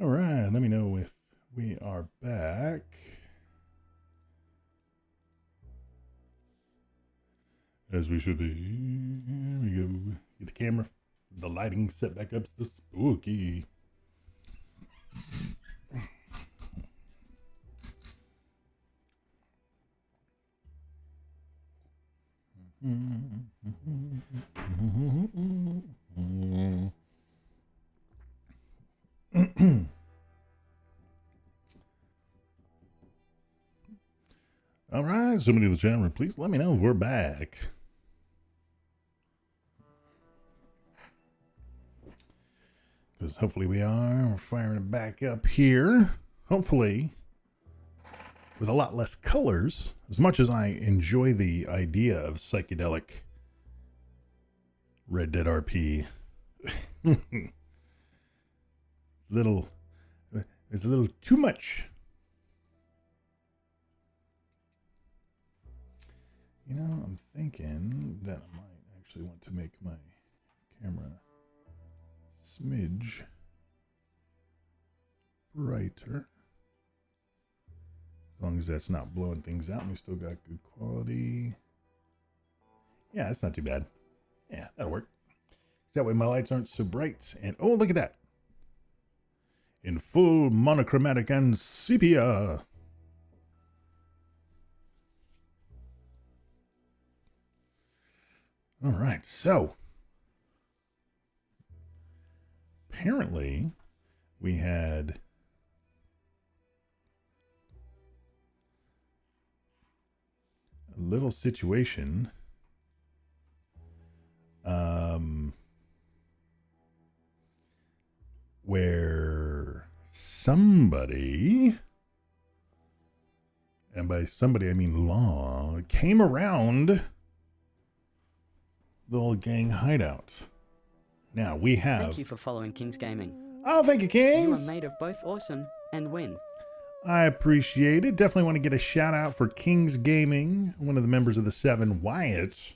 All right, let me know if we are back. As we should be. Here we go. Get the camera. The lighting set back up to spooky. All right, somebody in the chat room, please let me know if we're back. Because hopefully we are. We're firing it back up here. Hopefully with a lot less colors. As much as I enjoy the idea of psychedelic Red Dead RP. It's a little too much. You know, I'm thinking that I might actually want to make my camera smidge brighter. As long as that's not blowing things out and we still got good quality. Yeah, that's not too bad. Yeah, that'll work. That way my lights aren't so bright. And oh, look at that. In full monochromatic and sepia. All right, so apparently we had a little situation where somebody, and by somebody I mean law, came around the old gang hideout. Now we have. Thank you for following King's Gaming. Oh, thank you, Kings. You are made of both awesome and win. I appreciate it. Definitely want to get a shout out for King's Gaming, one of the members of the Seven, Wyatt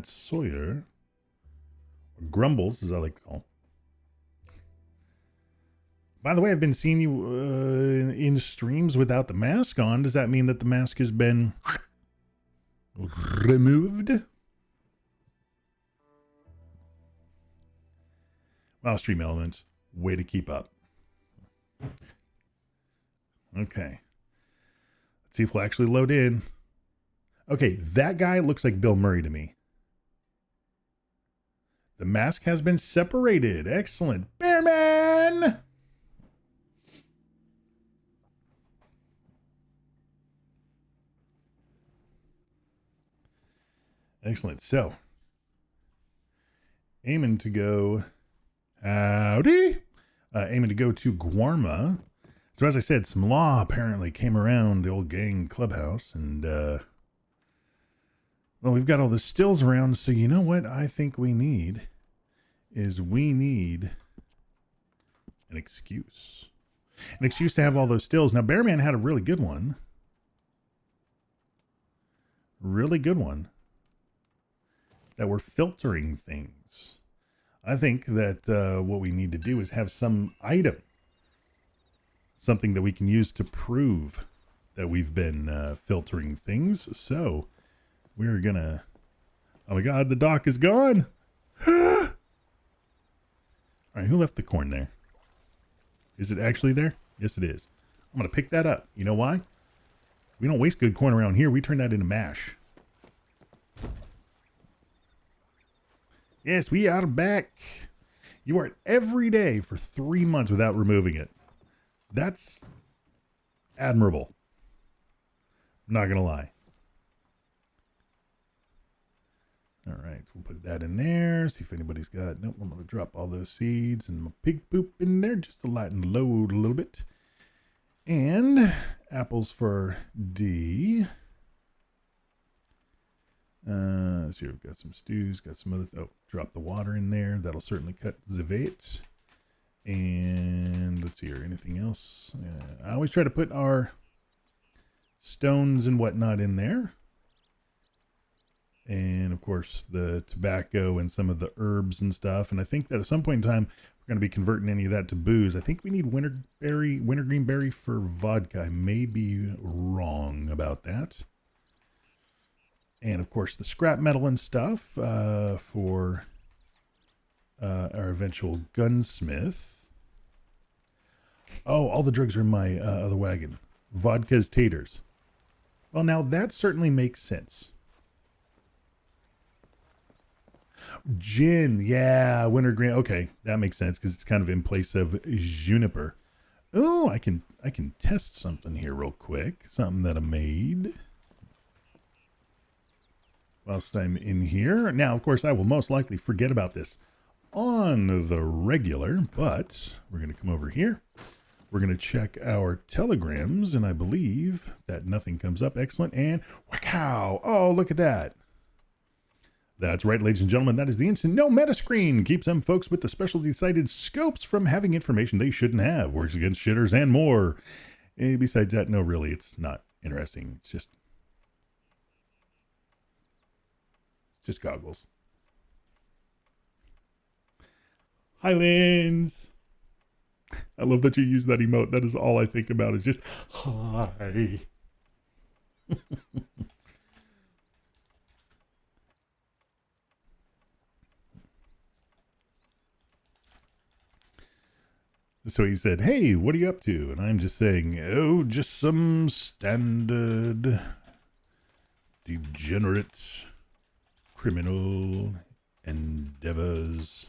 Sawyer, or Grumbles, as I like to call him. By the way, I've been seeing you in streams without the mask on. Does that mean that the mask has been removed? Wow, Stream Elements, way to keep up. Okay. Let's see if we'll actually load in. Okay, that guy looks like Bill Murray to me. The mask has been separated. Excellent. Bearman! Excellent. So, aiming to go... Howdy! Aiming to go to Guarma. So as I said, some law apparently came around the old gang clubhouse, and well, we've got all the stills around, so you know what I think we need is we need an excuse. An excuse to have all those stills. Now, Bearman had a really good one. Really good one. That we're filtering things. I think that what we need to do is have some item. Something that we can use to prove that we've been filtering things. So we're gonna... Oh my God, the dock is gone. All right, who left the corn there? Is it actually there? Yes, it is. I'm gonna pick that up. You know why? We don't waste good corn around here. We turn that into mash. Yes, we are back. You are every day for 3 months without removing it. That's admirable. I'm not going to lie. All right, we'll put that in there. See if anybody's got... Nope, I'm going to drop all those seeds and my pig poop in there just to lighten the load a little bit. And apples for D. So we've got some stews, got some other... Oh, drop the water in there. That'll certainly cut the weight. And let's see here, anything else? I always try to put our stones and whatnot in there. and of course the tobacco and some of the herbs and stuff. And I think that at some point in time, we're going to be converting any of that to booze. I think we need wintergreen berry for vodka. I may be wrong about that. And of course the scrap metal and stuff for our eventual gunsmith. Oh, all the drugs are in my other wagon. Vodka's taters. Well, now that certainly makes sense. Gin, yeah, wintergreen. Okay, that makes sense because it's kind of in place of juniper. Oh, I can test something here real quick. Something that I made whilst I'm in here. Now, of course, I will most likely forget about this on the regular, but we're going to come over here. We're going to check our telegrams, and I believe that nothing comes up. Excellent. And wow. Oh, look at that. That's right, ladies and gentlemen. That is the instant no meta screen. Keeps them folks with the specialty sighted scopes from having information they shouldn't have. Works against shitters and more. And besides that, no, really, it's not interesting. It's just goggles. Highlands. I love that you use that emote. That is all I think about is just, hi. So he said, hey, what are you up to? And I'm just saying, oh, just some standard degenerate criminal endeavors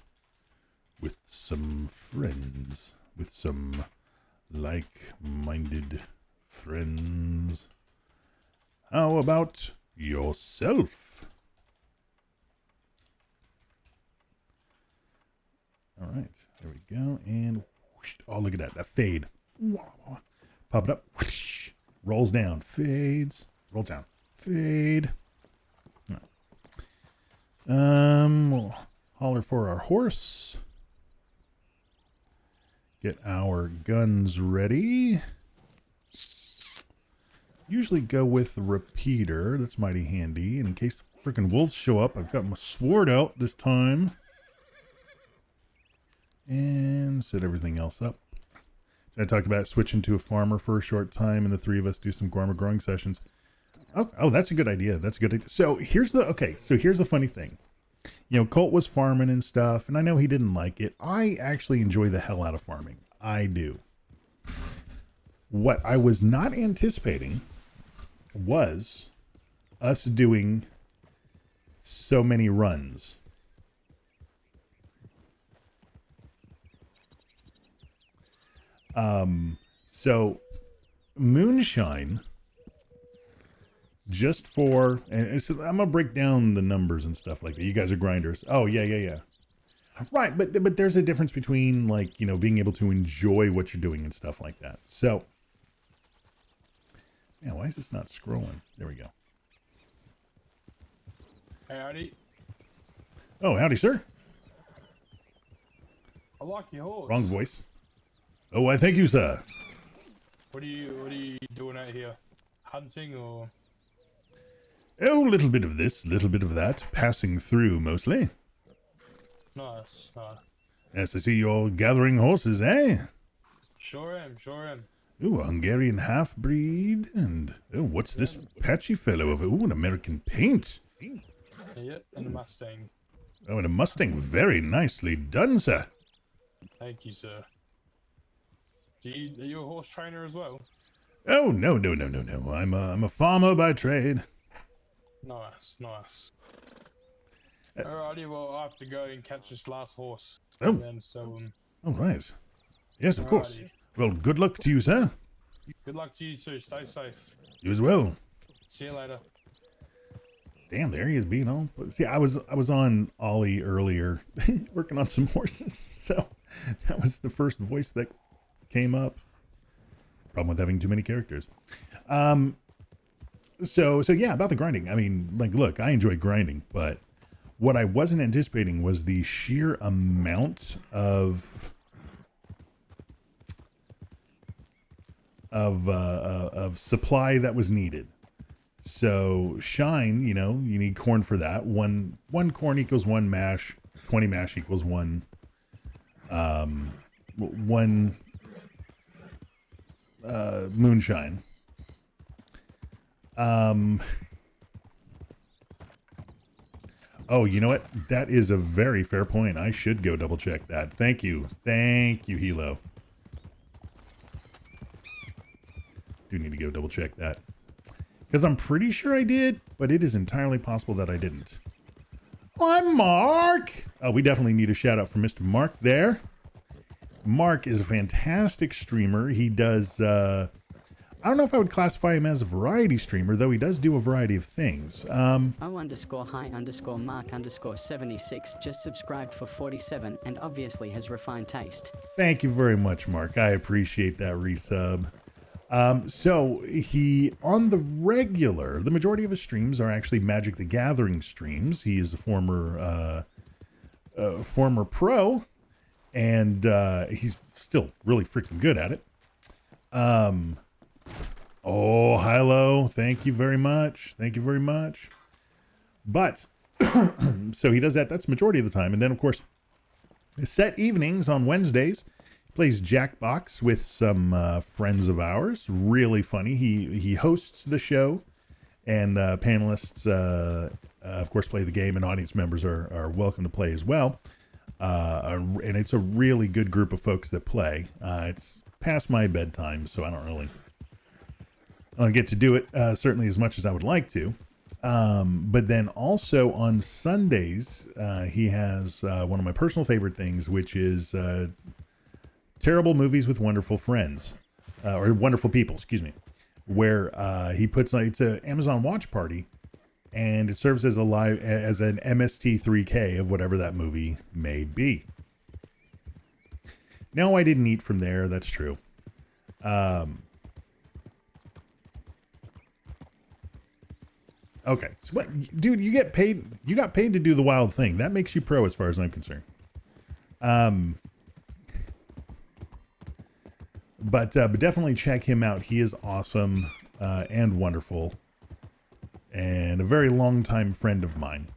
with some friends. With some like-minded friends. How about yourself? All right, there we go. And whoosh, oh, look at that. That fade. Pop it up. Whoosh, rolls down. Fades. Rolls down. Fade. All right. We'll holler for our horse. Get our guns ready. Usually go with the repeater. That's mighty handy. And in case freaking wolves show up, I've got my sword out this time. And set everything else up. I talked about switching to a farmer for a short time, and the three of us do some Guarma growing sessions. Oh, that's a good idea. That's a good idea. So here's the funny thing. You know, Colt was farming and stuff, and I know he didn't like it. I actually enjoy the hell out of farming. I do. What I was not anticipating was us doing so many runs. So moonshine, just for, and so I'm gonna break down the numbers and stuff like that. You guys are grinders. Oh yeah. Right, but there's a difference between, like, you know, being able to enjoy what you're doing and stuff like that. So, man, why is this not scrolling? There we go. Hey, howdy. Oh, howdy, sir. I like your horse. Wrong voice. Oh, I thank you, sir. What are you doing out here? Hunting or? Oh, a little bit of this, little bit of that. Passing through, mostly. Nice. Yes, I see you're gathering horses, eh? Sure am. Ooh, a Hungarian half-breed. And, oh, what's this patchy fellow of? Ooh, an American paint. Yeah, and a Mustang. Oh, and a Mustang. Very nicely done, sir. Thank you, sir. Are you a horse trainer as well? Oh, no. I'm a farmer by trade. Nice. Alrighty, well, I have to go and catch this last horse. Oh. And then, so, All right. Yes, of course. Alrighty. Well, good luck to you, sir. Good luck to you too. Stay safe. You as well. See you later. Damn, there he is being all. See, I was on Ollie earlier, working on some horses, so that was the first voice that came up. Problem with having too many characters. So yeah, about the grinding. I mean, like, look, I enjoy grinding, but what I wasn't anticipating was the sheer amount of supply that was needed. So shine, you know, you need corn for that. One corn equals one mash. 20 mash equals one moonshine. Oh, you know what? That is a very fair point. I should go double check that. Thank you. Thank you, Hilo. Do need to go double check that. Because I'm pretty sure I did, but it is entirely possible that I didn't. Oh, I'm Mark. Oh, we definitely need a shout out for Mr. Mark there. Mark is a fantastic streamer. He does, I don't know if I would classify him as a variety streamer, though he does do a variety of things. O_hi_Mark_76 just subscribed for 47 and obviously has refined taste. Thank you very much, Mark. I appreciate that resub. So he, on the regular, the majority of his streams are actually Magic the Gathering streams. He is a former pro, and he's still really freaking good at it. Oh, Hilo, thank you very much. Thank you very much. But, so he does that. That's the majority of the time. And then, of course, set evenings on Wednesdays, plays Jackbox with some friends of ours. Really funny. He hosts the show, and panelists, of course, play the game, and audience members are welcome to play as well. And it's a really good group of folks that play. It's past my bedtime, so I don't get to do it certainly as much as I would like to. But then also on Sundays, he has one of my personal favorite things, which is Terrible Movies with Wonderful Friends, or Wonderful People, excuse me, where he puts, it's an Amazon watch party, and it serves as an MST3K of whatever that movie may be. No, I didn't eat from there. That's true. Okay. So what, dude, you got paid to do the wild thing. That makes you pro as far as I'm concerned. But definitely check him out. He is awesome and wonderful, and a very long-time friend of mine.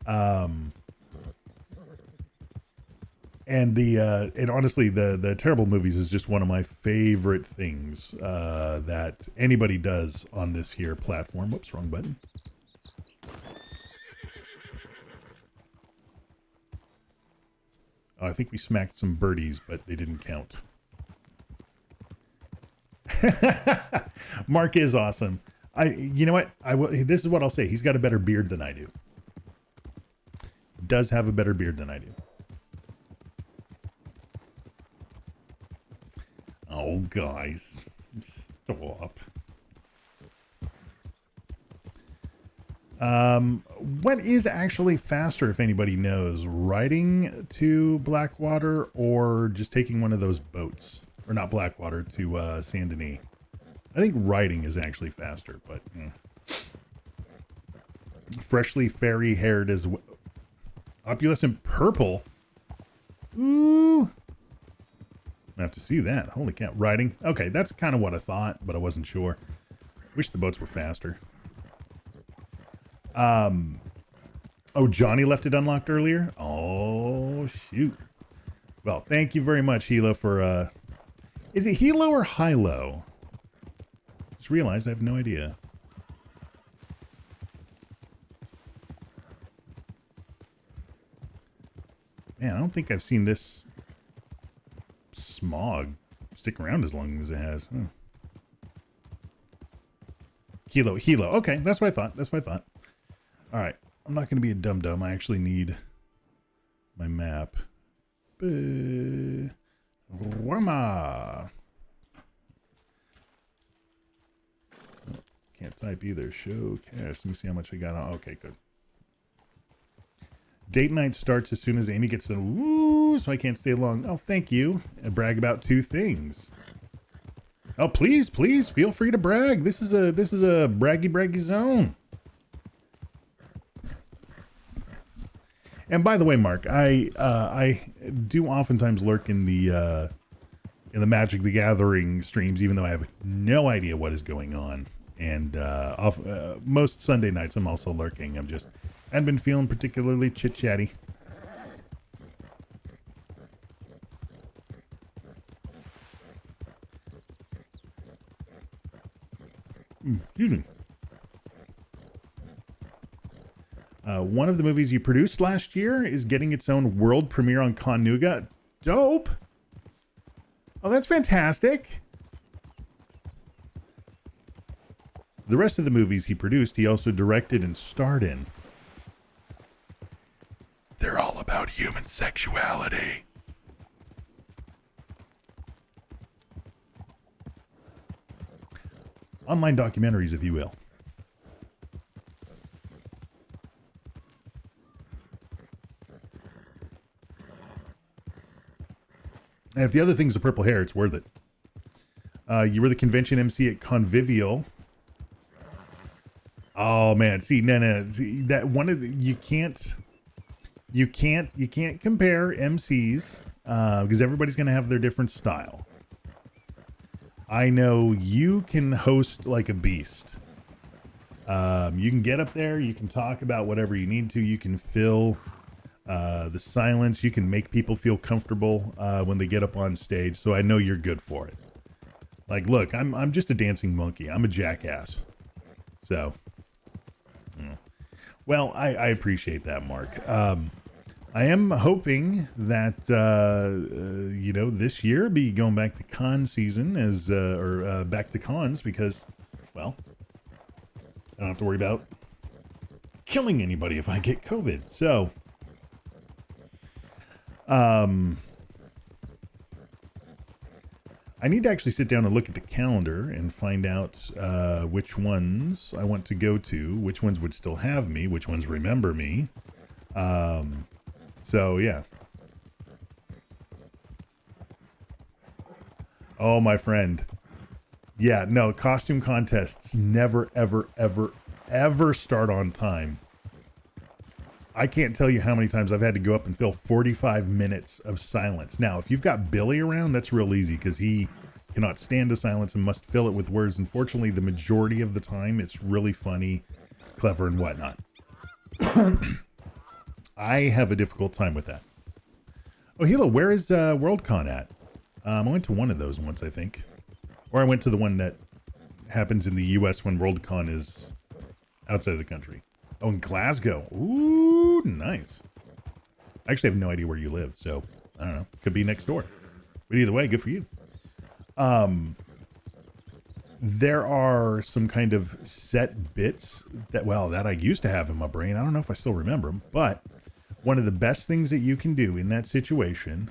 And honestly, the Terrible Movies is just one of my favorite things that anybody does on this here platform. Whoops, wrong button. Oh, I think we smacked some birdies, but they didn't count. Mark is awesome. You know what? This is what I'll say. He's got a better beard than I do. Does have a better beard than I do. Oh, guys. Stop. What is actually faster, if anybody knows? Riding to Blackwater or just taking one of those boats? Or not Blackwater, to Saint Denis. I think riding is actually faster, but... Freshly fairy-haired as well. Opulescent purple? Ooh! I have to see that. Holy cow. Riding. Okay, that's kind of what I thought, but I wasn't sure. Wish the boats were faster. Oh, Johnny left it unlocked earlier? Oh, shoot. Well, thank you very much, Hilo, for... Is it Hilo or Hilo? Just realized I have no idea. Man, I don't think I've seen this smog stick around as long as it has. Hilo. Okay, that's what I thought. All right, I'm not going to be a dum-dum. I actually need my map. Guarma. Can't type either. Show cash. Let me see how much I got on. Okay, good. Date night starts as soon as Amy gets the woo, so I can't stay long. Oh, thank you. And brag about two things. Oh, please, feel free to brag. This is a braggy zone. And by the way, Mark, I do oftentimes lurk in the Magic the Gathering streams, even though I have no idea what is going on. And most Sunday nights, I'm also lurking. I've been feeling particularly chit-chatty. Excuse me. One of the movies you produced last year is getting its own world premiere on Con Nougat. Dope. Oh, that's fantastic. The rest of the movies he produced, he also directed and starred in. They're all about human sexuality. Online documentaries, if you will. And if the other thing's the purple hair, it's worth it. You were the convention MC at Convivial. Oh man, see, no, see, that one of the, you can't compare MCs because everybody's gonna have their different style. I know you can host like a beast. You can get up there, you can talk about whatever you need to, you can fill the silence, you can make people feel comfortable when they get up on stage. So I know you're good for it. Like, look, I'm just a dancing monkey. I'm a jackass. So, well, I appreciate that, Mark. I am hoping that this year be going back to con season or back to cons because, well, I don't have to worry about killing anybody if I get COVID. So, I need to actually sit down and look at the calendar and find out which ones I want to go to, which ones would still have me, which ones remember me. So, yeah. Oh, my friend. Yeah, no, costume contests never, ever, ever, ever start on time. I can't tell you how many times I've had to go up and fill 45 minutes of silence. Now, if you've got Billy around, that's real easy because he cannot stand a silence and must fill it with words. Unfortunately, the majority of the time, it's really funny, clever, and whatnot. I have a difficult time with that. Oh, Hilo, where is Worldcon at? I went to one of those once, I think. Or I went to the one that happens in the U.S. when Worldcon is outside of the country. Oh, in Glasgow. Ooh, nice. I actually have no idea where you live, so I don't know. Could be next door. But either way, good for you. There are some kind of set bits that I used to have in my brain. I don't know if I still remember them, but one of the best things that you can do in that situation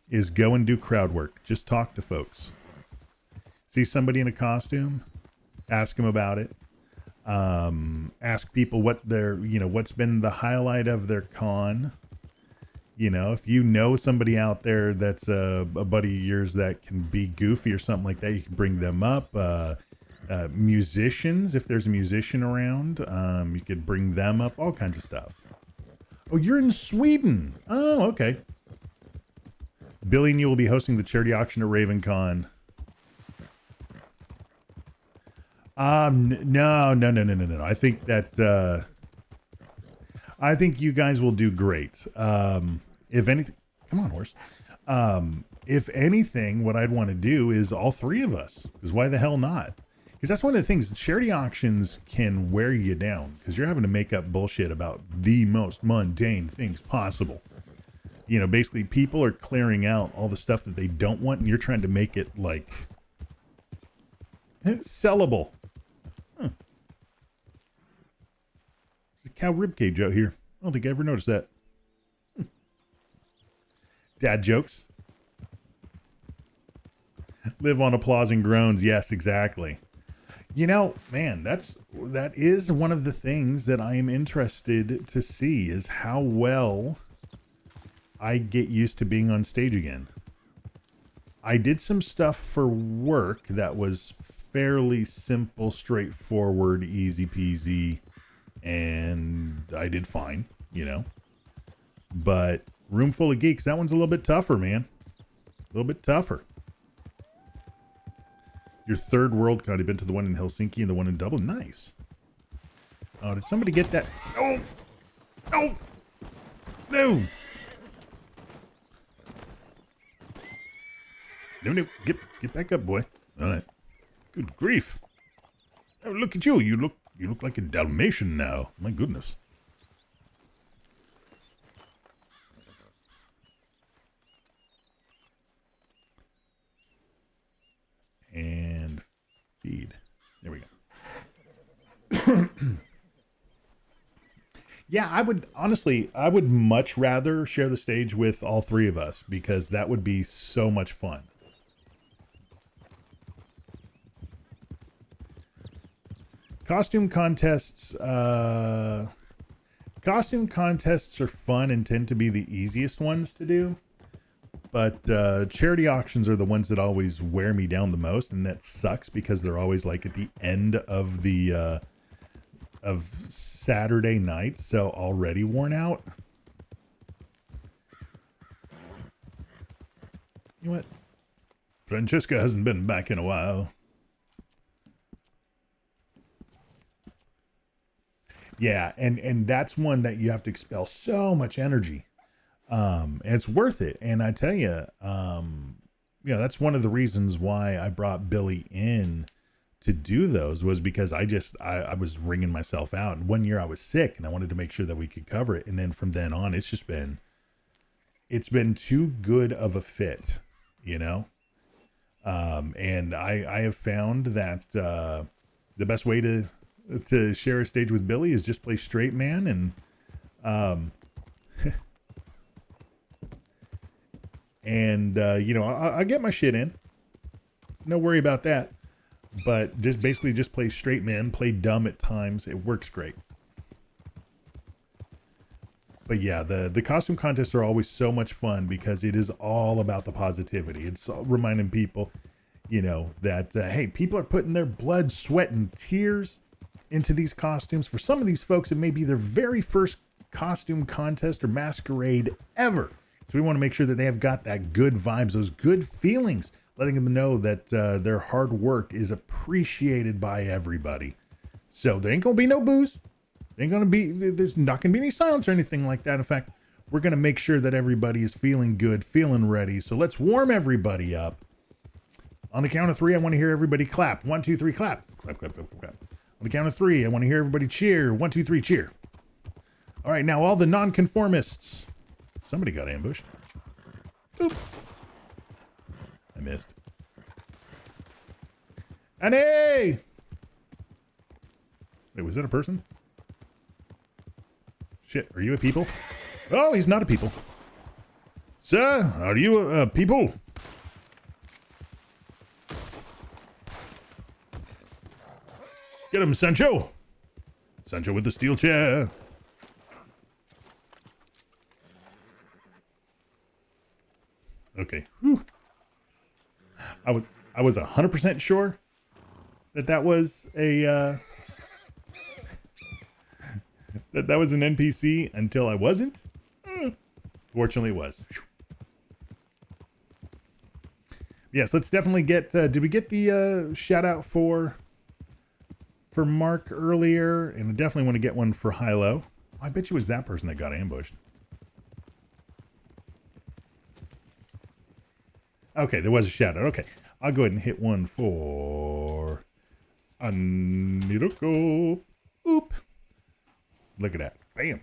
is go and do crowd work. Just talk to folks. See somebody in a costume, ask them about it. Ask people what what's been the highlight of their con. If you know somebody out there that's a buddy of yours that can be goofy or something like that, you can bring them up. Musicians, if there's a musician around, you could bring them up, all kinds of stuff. Oh, you're in Sweden. Oh, okay. Billy and you will be hosting the charity auction at RavenCon. No. I think that, I think you guys will do great. If anything, come on, horse. If anything, what I'd want to do is all three of us, because why the hell not? Because that's one of the things, charity auctions can wear you down because you're having to make up bullshit about the most mundane things possible. Basically people are clearing out all the stuff that they don't want and you're trying to make it like sellable. There's a cow ribcage out here. I don't think I ever noticed that. Dad jokes. Live on applause and groans. Yes, exactly. Man, that is one of the things that I am interested to see is how well I get used to being on stage again. I did some stuff for work that was fairly simple, straightforward, easy peasy, and I did fine, But Room Full of Geeks, that one's a little bit tougher, man. A little bit tougher. Your third World Con. You've been to the one in Helsinki and the one in Dublin. Nice. Oh, did somebody get that? Oh! Oh! No! No. Get back up, boy. All right. Good grief. Oh, look at you. You look like a Dalmatian now. My goodness. And feed. There we go. Yeah, I would much rather share the stage with all three of us because that would be so much fun. Costume contests are fun and tend to be the easiest ones to do. But charity auctions are the ones that always wear me down the most, and that sucks because they're always like at the end of the of Saturday night, so already worn out. You know what? Francesca hasn't been back in a while. Yeah, and that's one that you have to expel so much energy. And it's worth it. And I tell you, that's one of the reasons why I brought Billy in to do those was because I was wringing myself out. And one year I was sick and I wanted to make sure that we could cover it. And then from then on, it's been too good of a fit, you know? And I have found that, the best way to share a stage with Billy is just play straight man and, and I get my shit in, no worry about that, but just play straight man, play dumb at times. It works great. But yeah, the costume contests are always so much fun because it is all about the positivity. It's reminding people, that, hey, people are putting their blood, sweat, and tears into these costumes. For some of these folks, it may be their very first costume contest or masquerade ever. So we want to make sure that they have got that good vibes, those good feelings, letting them know that their hard work is appreciated by everybody. So there ain't going to be no booze. There's not going to be any silence or anything like that. In fact, we're going to make sure that everybody is feeling good, feeling ready. So let's warm everybody up. On the count of three, I want to hear everybody clap. 1, 2, 3, clap. Clap, clap, clap, clap. On the count of three, I want to hear everybody cheer. 1, 2, 3, cheer. All right, now all the nonconformists. Somebody got ambushed. Oop. I missed. Annie! Wait, was that a person? Shit, are you a people? Oh, he's not a people. Sir, are you a people? Get him, Sancho! Sancho with the steel chair. Okay. Whew. I was 100% sure that was a that was an NPC until I wasn't. Fortunately, it was. Yes, let's definitely get. Did we get the shout out for Mark earlier? And I definitely want to get one for Hilo. I bet you it was that person that got ambushed. Okay, there was a shout out. Okay, I'll go ahead and hit one for Aniroko. Oop. Look at that. Bam.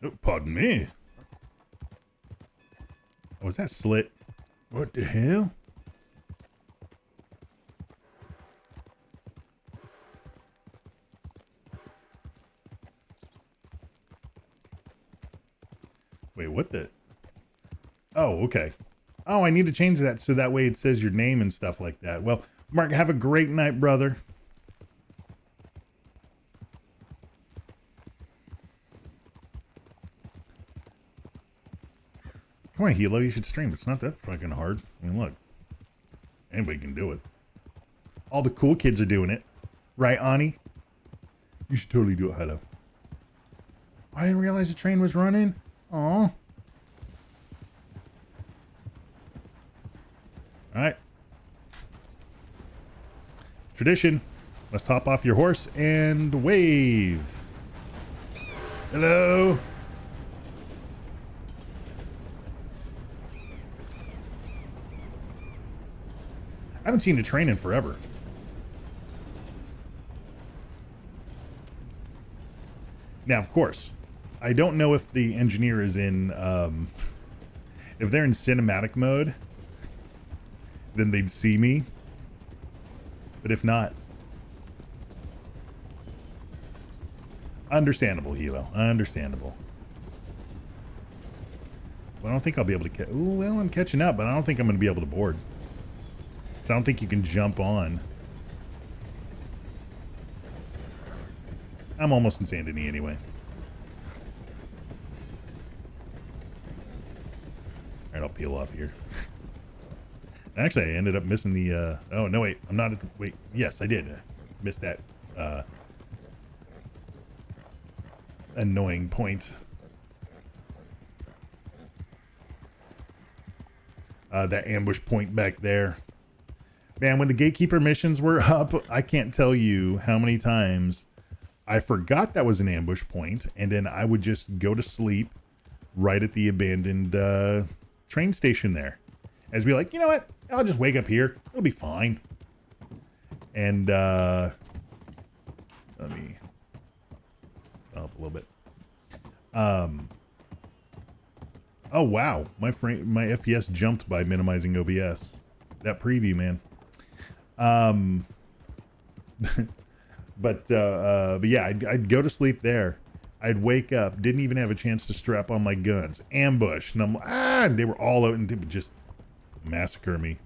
Oh, pardon me. Oh, was that Slit? What the hell? Wait, what the? Oh, okay. Oh, I need to change that so that way it says your name and stuff like that. Well, Mark, have a great night, brother. Come on, Hilo, you should stream. It's not that fucking hard. I mean, look. Anybody can do it. All the cool kids are doing it. Right, Ani? You should totally do it, Hilo. I didn't realize the train was running. Aw. Alright. Tradition. Must hop off your horse and wave. Hello. I haven't seen a train in forever. Now, of course, I don't know if the engineer is in, if they're in cinematic mode, then they'd see me. But if not, understandable, Hilo. Understandable. Well, I don't think I'll be able to catch. Ooh, well, I'm catching up, but I don't think I'm going to be able to board. So I don't think you can jump on. I'm almost in Saint Denis anyway. Alright, I'll peel off here. Actually, I ended up missing the, oh, no, wait. I'm not at the, wait. Yes, I did. Missed that, annoying point. That ambush point back there. Man, when the gatekeeper missions were up, I can't tell you how many times I forgot that was an ambush point, and then I would just go to sleep right at the abandoned train station there. As be like, you know what? I'll just wake up here. It'll be fine. And let me up a little bit. Oh wow, my FPS jumped by minimizing OBS. That preview, man. But yeah, I'd go to sleep there. I'd wake up, didn't even have a chance to strap on my guns. Ambush, and and they were all out and they would just massacre me.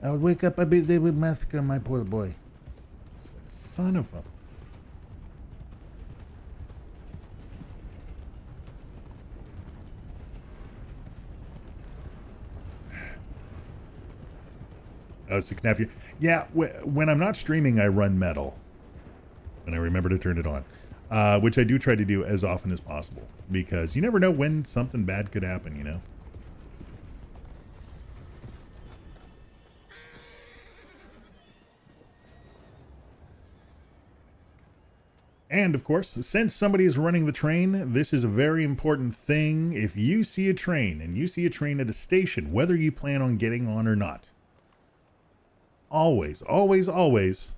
I would wake up, they would massacre my poor boy. Son of a... Oh, 6.5 years. Yeah, when I'm not streaming, I run metal. And I remember to turn it on. Which I do try to do as often as possible. Because you never know when something bad could happen, you know? And, of course, since somebody is running the train, this is a very important thing. If you see a train, and you see a train at a station, whether you plan on getting on or not, always, always, always.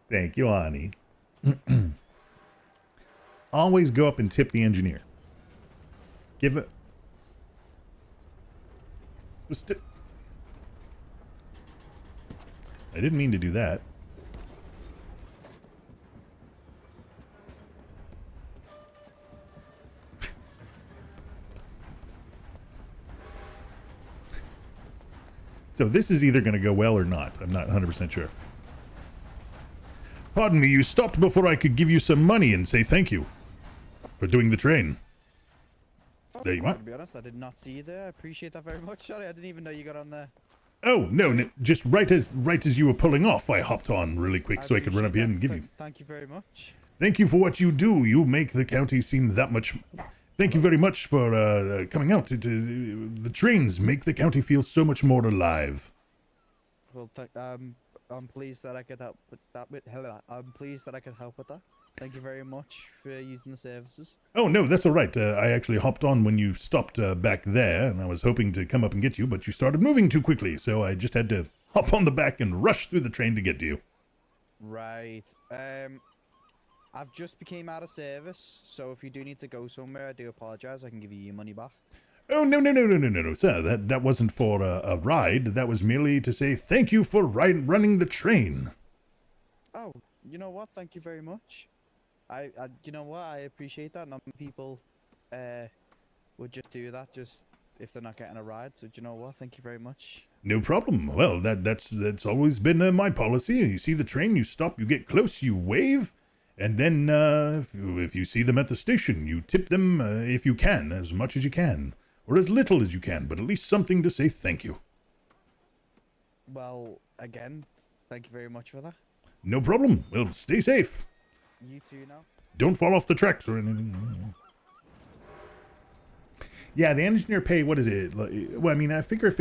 Thank you, Ani. Always go up and tip the engineer. Give it. I didn't mean to do that. So this is either going to go well or not. I'm not 100% sure. Pardon me, you stopped before I could give you some money and say thank you for doing the train. There you are. To be honest, I did not see you there. I appreciate that very much. Sorry, I didn't even know you got on there. Oh, no, just right as you were pulling off, I hopped on really quick so I could run up here and give you. Thank you very much. Thank you for what you do. You make the county seem that much... Thank you very much for coming out. The trains make the county feel so much more alive. Well, I'm pleased that I could help with that. I'm pleased that I could help with that. Thank you very much for using the services. Oh, no, that's all right. I actually hopped on when you stopped back there, and I was hoping to come up and get you, but you started moving too quickly, so I just had to hop on the back and rush through the train to get to you. Right. I've just became out of service, so if you do need to go somewhere, I do apologize. I can give you your money back. Oh, no, sir. That wasn't for a ride. That was merely to say thank you for running the train. Oh, you know what? Thank you very much. You know what? I appreciate that. Not many people would just do that just if they're not getting a ride. So, do you know what? Thank you very much. No problem. Well, that's always been my policy. You see the train, you stop, you get close, you wave, And then, if you see them at the station, you tip them, if you can, as much as you can. Or as little as you can, but at least something to say thank you. Well, again, thank you very much for that. No problem. Well, stay safe. You too now. Don't fall off the tracks or anything. Yeah, the engineer pay, what is it? Well, I mean, I figure if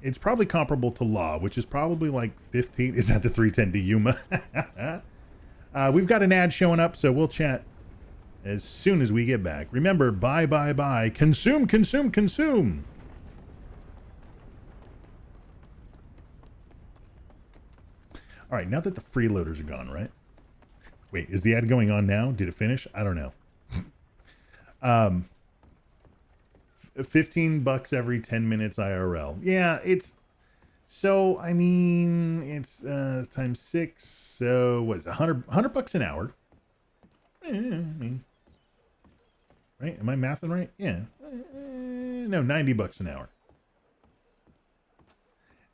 it's probably comparable to law, which is probably like 15. Is that the 310 to Yuma? We've got an ad showing up, so we'll chat as soon as we get back. Remember, buy, buy, buy. Consume, consume, consume. All right, now that the freeloaders are gone, right? Wait, is the ad going on now? Did it finish? I don't know. $15 every 10 minutes IRL. Yeah, it's... So, I mean, it's times 6, so what is it, $100 an hour? I mean, right? Am I mathing right? Yeah. No, $90 an hour.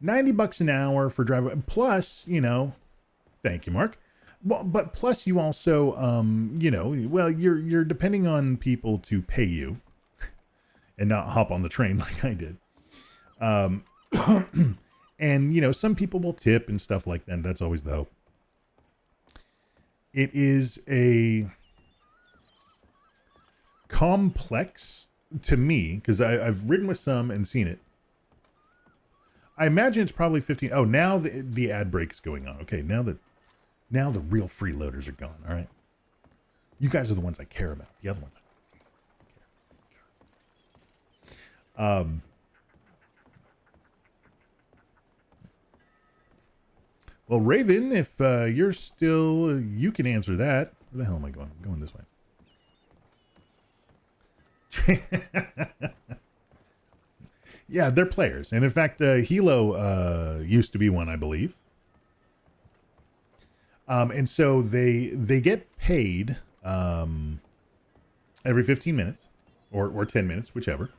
$90 an hour for driver, plus, you know, thank you, Mark. Well, but plus you also, you know, well, you're depending on people to pay you and not hop on the train like I did. And, you know, some people will tip and stuff like that. That's always the hope. It is a complex to me, because I've ridden with some and seen it. I imagine it's probably 15. Oh, now the ad break is going on. Okay, now the real freeloaders are gone. All right. You guys are the ones I care about. The other ones I don't care. Well, Raven, if you're still, you can answer that. Where the hell am I going? I'm going this way. Yeah, they're players. And in fact, Hilo used to be one, I believe. And so they get paid every 15 minutes or 10 minutes, whichever.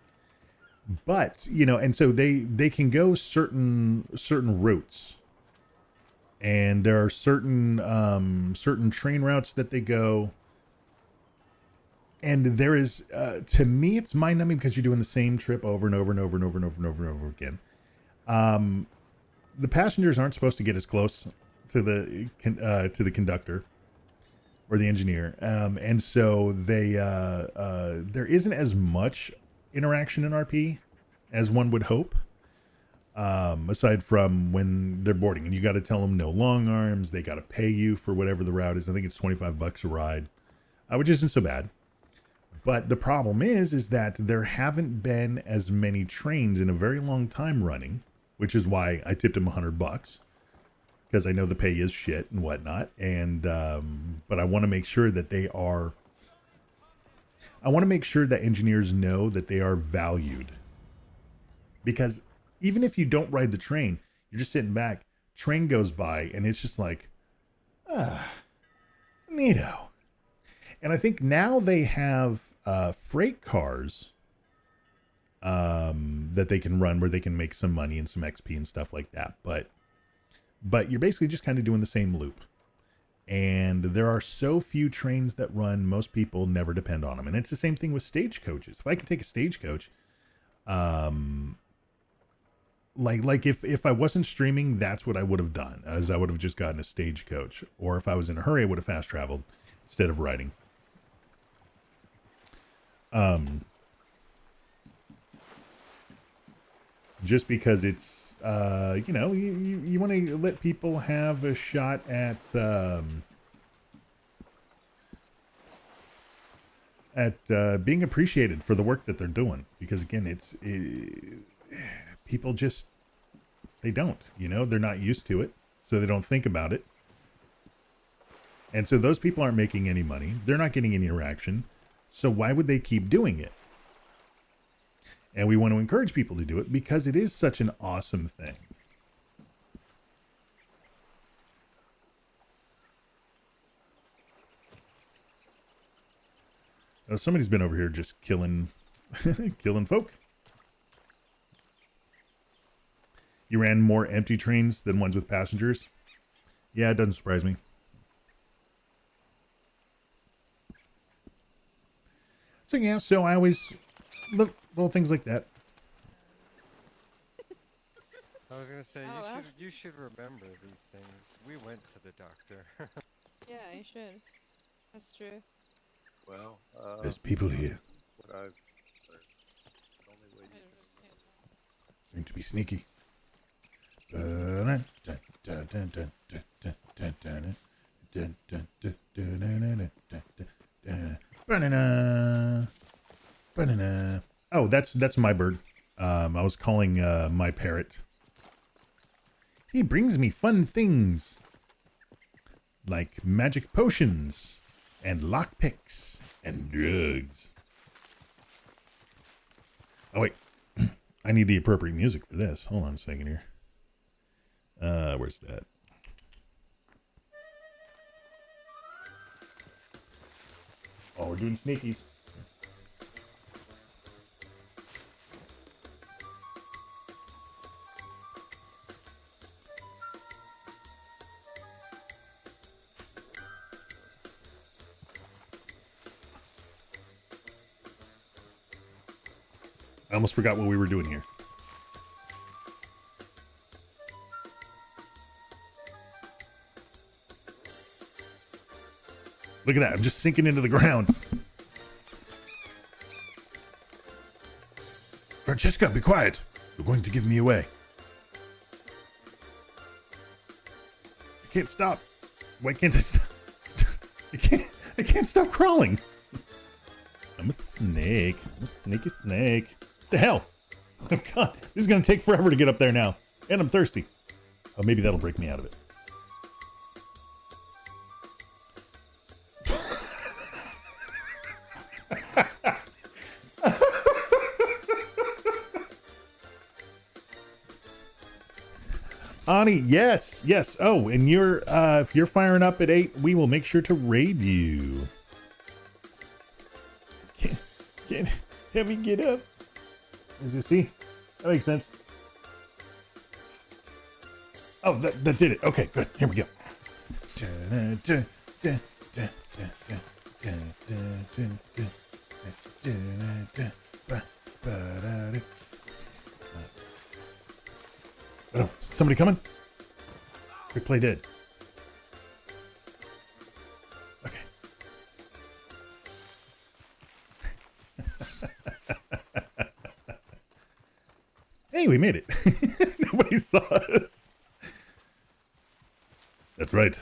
But, you know, and so they can go certain routes. And there are certain train routes that they go. And there is, to me, it's mind-numbing because you're doing the same trip over and over and over and over and over and over and over again. The passengers aren't supposed to get as close to the conductor or the engineer, and so there isn't as much interaction in RP as one would hope. Aside from when they're boarding, and you got to tell them no long arms. They got to pay you for whatever the route is. I think it's $25 a ride, which isn't so bad. But the problem is that there haven't been as many trains in a very long time running, which is why I tipped him $100 because I know the pay is shit and whatnot. And but I want to make sure that they are. I want to make sure that engineers know that they are valued, because even if you don't ride the train, you're just sitting back. Train goes by, and it's just like, neato. And I think now they have freight cars that they can run where they can make some money and some XP and stuff like that. But you're basically just kind of doing the same loop. And there are so few trains that run, most people never depend on them. And it's the same thing with stagecoaches. If I can take a stagecoach, like if I wasn't streaming, that's what I would have done, as I would have just gotten a stagecoach. Or if I was in a hurry, I would have fast traveled instead of riding. Just because it's, you know, you want to let people have a shot at being appreciated for the work that they're doing. Because again, people just, they don't, you know, they're not used to it, so they don't think about it. And so those people aren't making any money. They're not getting any interaction. So why would they keep doing it? And we want to encourage people to do it because it is such an awesome thing. Oh, somebody's been over here just killing folk. You ran more empty trains than ones with passengers? Yeah, it doesn't surprise me. So yeah, so I always look little things like that. I was gonna say Oh, well. you should remember these things. We went to the doctor. Yeah, you should. That's true. Well, There's people here. what I've learned, the only way you can Going to be sneaky. Oh, that's my bird. I was calling my parrot. He brings me fun things like magic potions and lockpicks and drugs. Oh wait, I need the appropriate music for this. Hold on a second here. Where's that? Oh, we're doing sneakies. I almost forgot what we were doing here. Look at that. I'm just sinking into the ground. Francesca, be quiet. You're going to give me away. I can't stop. Why can't I stop? I can't stop crawling. I'm a snake. I'm a snaky snake. What the hell? Oh god, this is gonna take forever to get up there now. And I'm thirsty. Oh, maybe that'll break me out of it. Ani, yes. Oh, and you're if you're firing up at 8, we will make sure to raid you. Can't have me get up. As you see, that makes sense. Oh, that did it. Okay, good. Here we go. Oh, somebody coming? Quick play dead. Okay. Hey, we made it. Nobody saw us. That's right.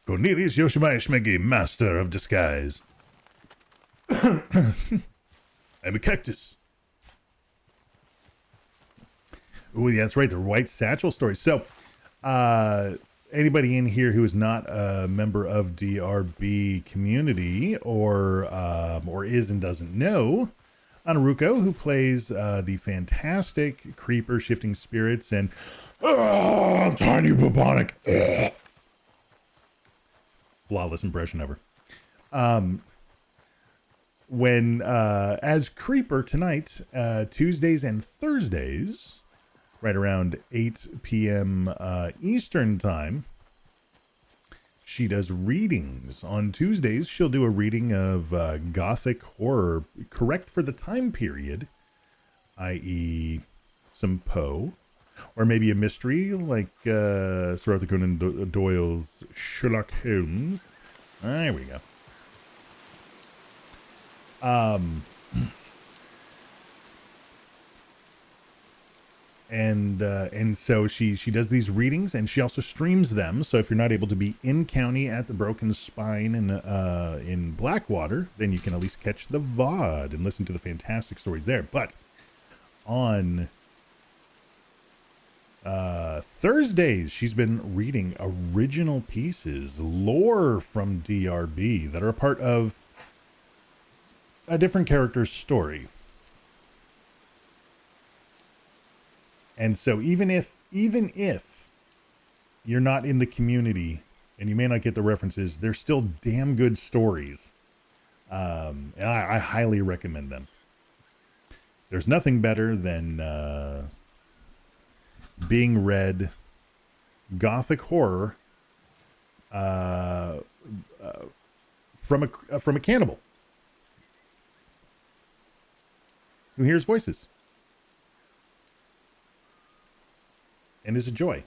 Cornelius Yoshimai Shmegi, master of disguise. I'm a cactus. Oh, yeah, that's right. The white satchel story. So, anybody in here who is not a member of DRB community or is and doesn't know, Anaruko, who plays the fantastic creeper shifting spirits and tiny bubonic flawless impression ever. When as creeper tonight, Tuesdays and Thursdays, right around 8 p.m. Eastern time, she does readings. On Tuesdays, she'll do a reading of gothic horror, correct for the time period, i.e. some Poe, or maybe a mystery like Sir Arthur Conan Doyle's Sherlock Holmes. There we go. And so she does these readings, and she also streams them. So if you're not able to be in county at the Broken Spine in Blackwater, then you can at least catch the VOD and listen to the fantastic stories there. But on Thursdays, she's been reading original pieces, lore from DRB that are a part of a different character's story. And so even if you're not in the community and you may not get the references, they're still damn good stories. And I highly recommend them. There's nothing better than being read gothic horror from a cannibal. who hears voices and is a joy.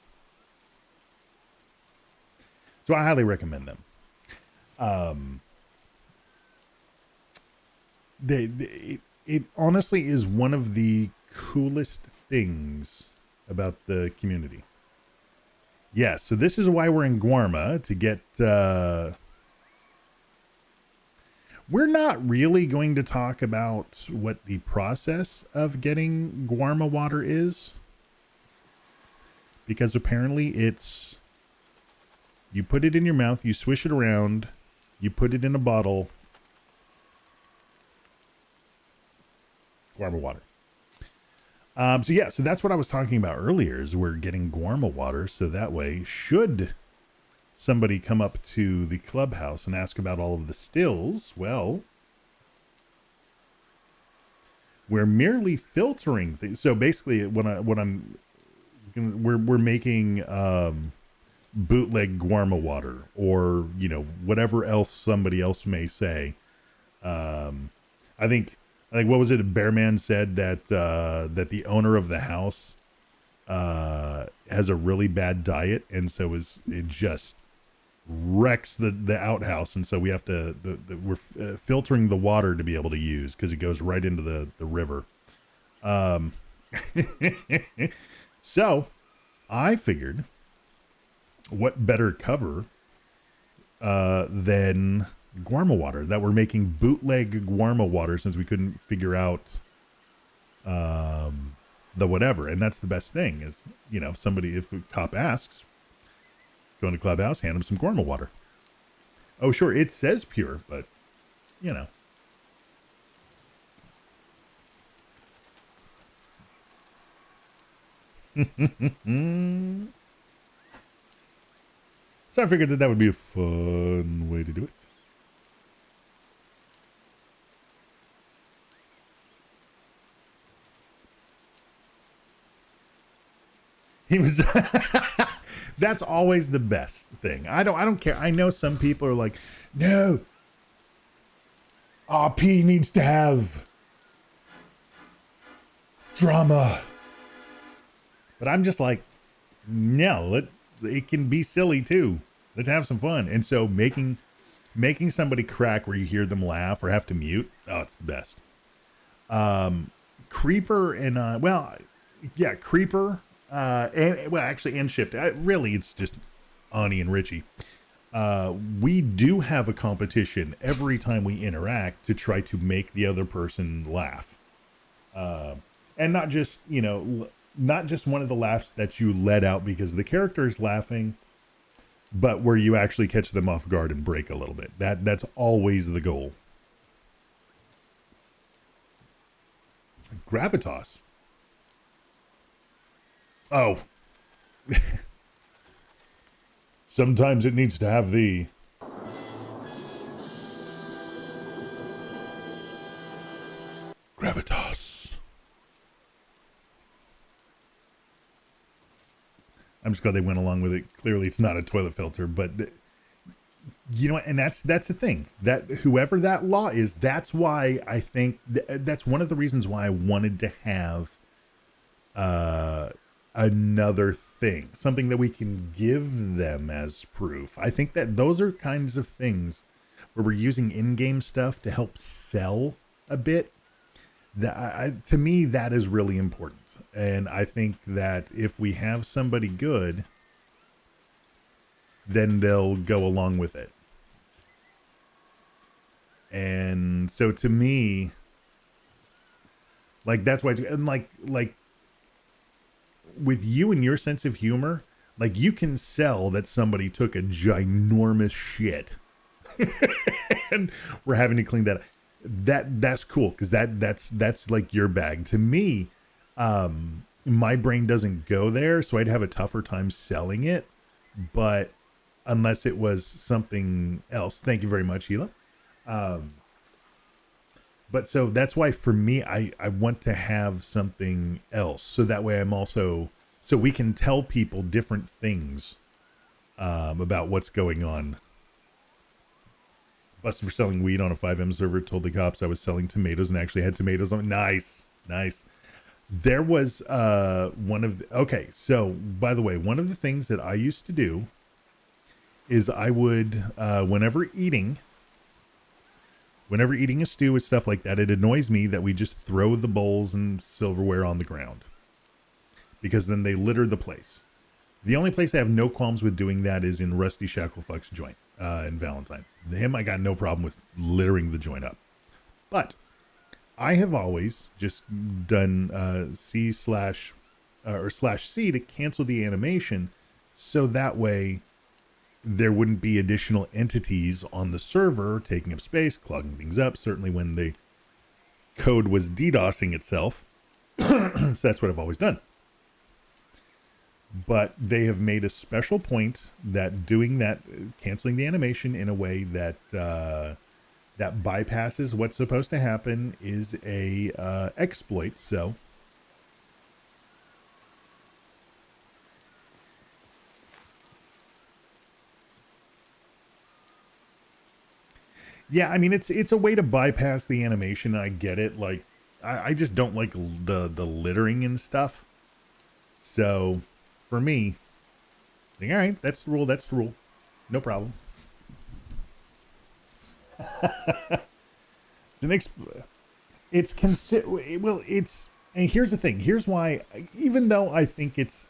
So I highly recommend them. It honestly is one of the coolest things about the community. Yes, so this is why we're in Guarma, to get... we're not really going to talk about what the process of getting Guarma water is, because apparently it's... you put it in your mouth, you swish it around, you put it in a bottle. Guarma water. So that's what I was talking about earlier, is we're getting Guarma water, so that way, should somebody come up to the clubhouse and ask about all of the stills, well, we're merely filtering things. So basically, we're making bootleg Guarma water, or whatever else somebody else may say. I think what was it? Bearman said that that the owner of the house has a really bad diet, and so it just wrecks the outhouse, and so we have to we're filtering the water to be able to use, because it goes right into the river. So I figured, what better cover than Guarma water, that we're making bootleg Guarma water, since we couldn't figure out the whatever. And that's the best thing is, if a cop asks, go into clubhouse, hand him some Guarma water. Oh, sure, it says pure, but So I figured that would be a fun way to do it. He was that's always the best thing. I don't care. I know some people are like, no, RP needs to have drama. But I'm just like, no, it can be silly too. Let's have some fun. And so making somebody crack where you hear them laugh or have to mute, oh, it's the best. Creeper and Creeper and Shift. Really, it's just Ani and Richie. We do have a competition every time we interact to try to make the other person laugh, and not just one of the laughs that you let out because the character is laughing, but where you actually catch them off guard and break a little bit. That's always the goal. Gravitas. Oh. Sometimes it needs to have the gravitas. I'm just glad they went along with it. Clearly it's not a toilet filter, but and that's the thing, that whoever that law is, that's why I think that's one of the reasons why I wanted to have another thing, something that we can give them as proof. I think that those are kinds of things where we're using in-game stuff to help sell a bit. That to me, that is really important. And I think that if we have somebody good, then they'll go along with it. And so to me, that's why it's, and like with you and your sense of humor, you can sell that somebody took a ginormous shit and we're having to clean that up. That's cool, because that's like your bag. To me, my brain doesn't go there, so I'd have a tougher time selling it. But unless it was something else, thank you very much, Hila. But so that's why for me, I want to have something else, so that way so we can tell people different things about what's going on. Busted for selling weed on a 5M server, told the cops I was selling tomatoes and actually had tomatoes on. Nice. Nice. There was one of the, okay, so by the way, one of the things that I used to do is I would whenever eating a stew and stuff like that, it annoys me that we just throw the bowls and silverware on the ground because then they litter the place. The only place I have no qualms with doing that is in Rusty Shacklefuck's joint in Valentine. Him, I got no problem with littering the joint up. But I have always just done C slash or slash C to cancel the animation, so that way there wouldn't be additional entities on the server taking up space, clogging things up. Certainly when the code was DDoSing itself. So that's what I've always done. But they have made a special point that doing that, canceling the animation in a way that that bypasses what's supposed to happen is a exploit. So yeah, I mean it's a way to bypass the animation. I get it. Like I just don't like the littering and stuff. So for me, like, all right, that's the rule. That's the rule. No problem. It's and here's the thing. Here's why. Even though I think it's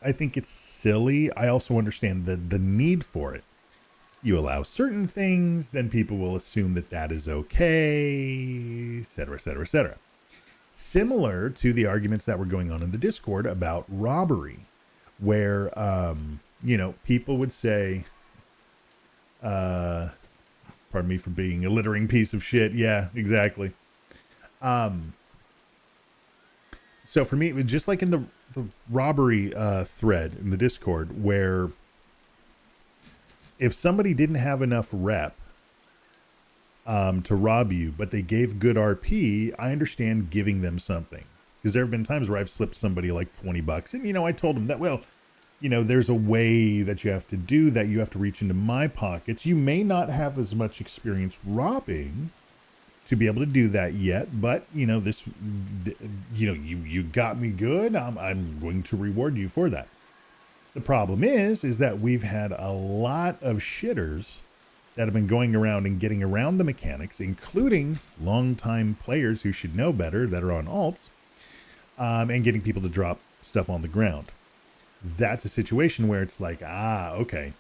silly, I also understand the need for it. You allow certain things, then people will assume that that is okay, etc., etc., etc. Similar to the arguments that were going on in the Discord about robbery, where people would say, pardon me for being a littering piece of shit. Yeah, exactly. So for me, it was just like in the robbery thread in the Discord, where if somebody didn't have enough rep to rob you, but they gave good RP, I understand giving them something. Because there have been times where I've slipped somebody like $20. And, I told them that, well, there's a way that you have to do that. You have to reach into my pockets. You may not have as much experience robbing to be able to do that yet, but you got me good. I'm going to reward you for that. The problem is that we've had a lot of shitters that have been going around and getting around the mechanics, including longtime players who should know better that are on alts, and getting people to drop stuff on the ground. That's a situation where it's like, okay,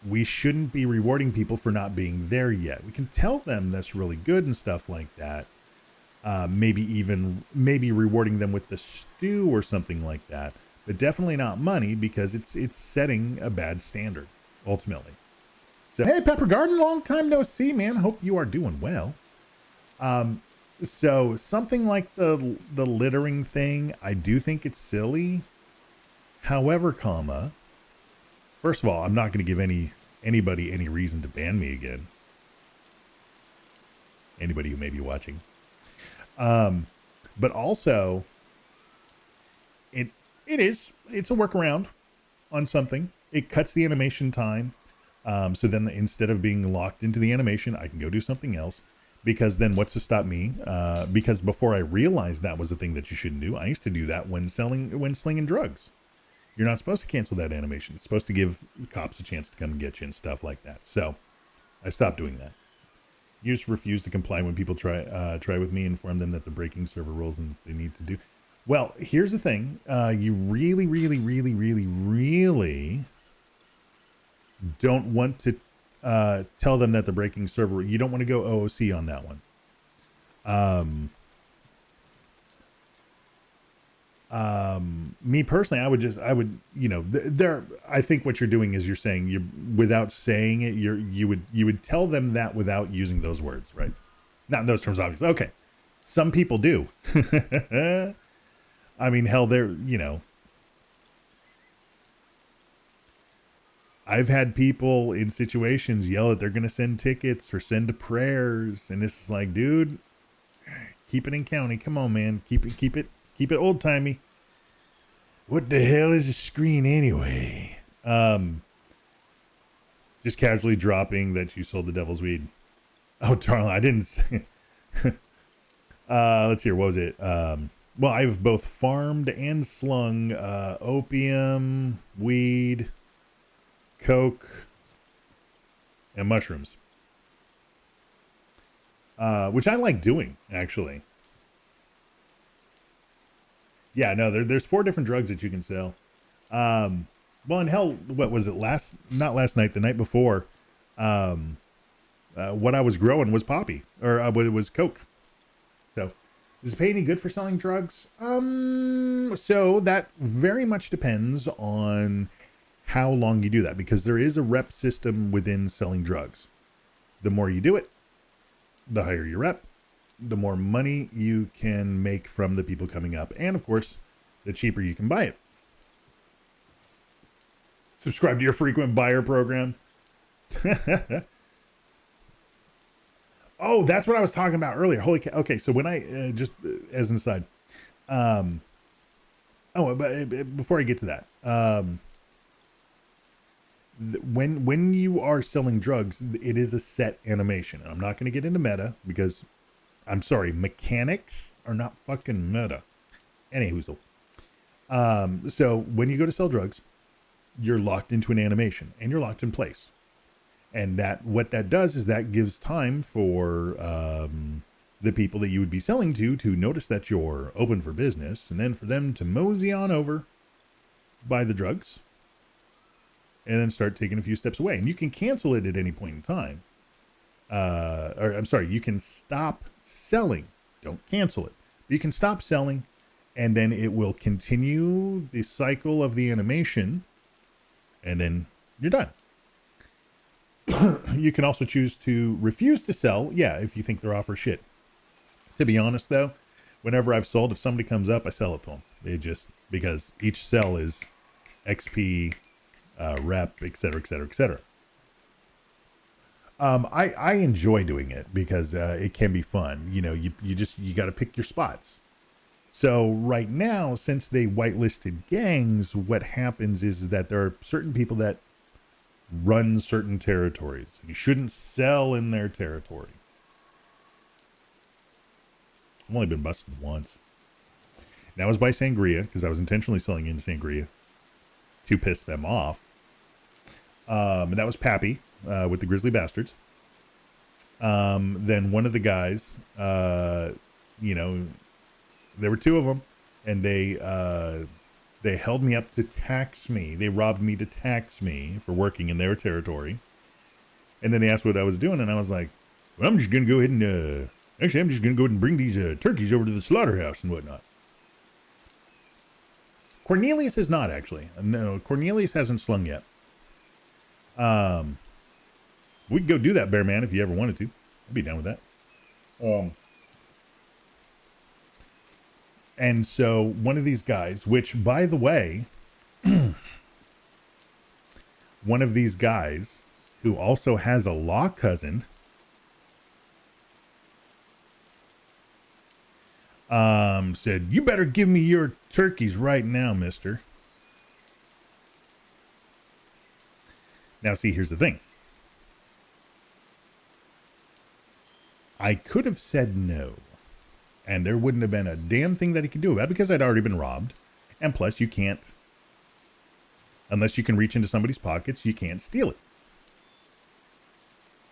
we shouldn't be rewarding people for not being there yet. We can tell them that's really good and stuff like that. Maybe rewarding them with the stew or something like that, but definitely not money, because it's setting a bad standard ultimately. So, hey, Pepper Garden, long time no see, man. Hope you are doing well. So something like the littering thing, I do think it's silly. However, first of all, I'm not going to give anybody any reason to ban me again. Anybody who may be watching. But also, it's a workaround on something. It cuts the animation time. So then instead of being locked into the animation, I can go do something else. Because then what's to stop me? Because before I realized that was a thing that you shouldn't do, I used to do that when slinging drugs. You're not supposed to cancel that animation. It's supposed to give cops a chance to come and get you and stuff like that. So I stopped doing that. You just refuse to comply when people try with me, inform them that the breaking server rules and they need to do. Well, here's the thing. You really, really, really, really, really don't want to tell them that the breaking server, you don't want to go OOC on that one. Me personally, I think what you're doing is you're saying without saying it, you would tell them that without using those words, right? Not in those terms, obviously. Okay. Some people do. I mean, hell, I've had people in situations yell that they're going to send tickets or send prayers. And it's like, dude, keep it in county. Come on, man. Keep it old timey. What the hell is a screen anyway? Just casually dropping that you sold the devil's weed. Oh, darling, I didn't say. Let's hear. What was it? Well, I've both farmed and slung opium, weed, coke, and mushrooms. Which I like doing, actually. Yeah, no, there's 4 different drugs that you can sell. Well, in hell, what was it? Not last night, the night before. What I was growing was poppy, or it was coke. So, does it pay any good for selling drugs? So that very much depends on how long you do that, because there is a rep system within selling drugs. The more you do it, the higher your rep, the more money you can make from the people coming up, and of course, the cheaper you can buy it. Subscribe to your frequent buyer program. Oh, that's what I was talking about earlier. Holy cow. Okay, so when I, just as an aside, but before I get to that, when you are selling drugs, it is a set animation. I'm not going to get into meta because, I'm sorry, mechanics are not fucking meta. Anyhoozle. So when you go to sell drugs, you're locked into an animation and you're locked in place. And what that does is that gives time for the people that you would be selling to notice that you're open for business, and then for them to mosey on over, buy the drugs, and then start taking a few steps away. And you can cancel it at any point in time. Or I'm sorry, you can stop selling. Don't cancel it. You can stop selling, and then it will continue the cycle of the animation, and then you're done. You can also choose to refuse to sell. Yeah, if you think their offer shit. To be honest, though, whenever I've sold, if somebody comes up, I sell it to them. Because each sell is XP, rep, etc., etc., etc. I enjoy doing it because it can be fun. You know, you got to pick your spots. So right now, since they whitelisted gangs, what happens is that there are certain people that run certain territories. You shouldn't sell in their territory. I've only been busted once. And that was by Sangria, because I was intentionally selling in Sangria to piss them off. And that was Pappy with the Grizzly Bastards. Then one of the guys, there were 2 of them, and they held me up to tax me. They robbed me to tax me for working in their territory. And then they asked what I was doing, and I was like, well, I'm just going to go ahead and, I'm just going to go ahead and bring these turkeys over to the slaughterhouse and whatnot. Cornelius is not, actually. No, Cornelius hasn't slung yet. We could go do that, Bear Man, if you ever wanted to. I'd be down with that. And so one of these guys, which, by the way, one of these guys who also has a law cousin, said, you better give me your turkeys right now, mister. Now, see, here's the thing. I could have said no. And there wouldn't have been a damn thing that he could do about it because I'd already been robbed. And plus, you can't, unless you can reach into somebody's pockets, you can't steal it.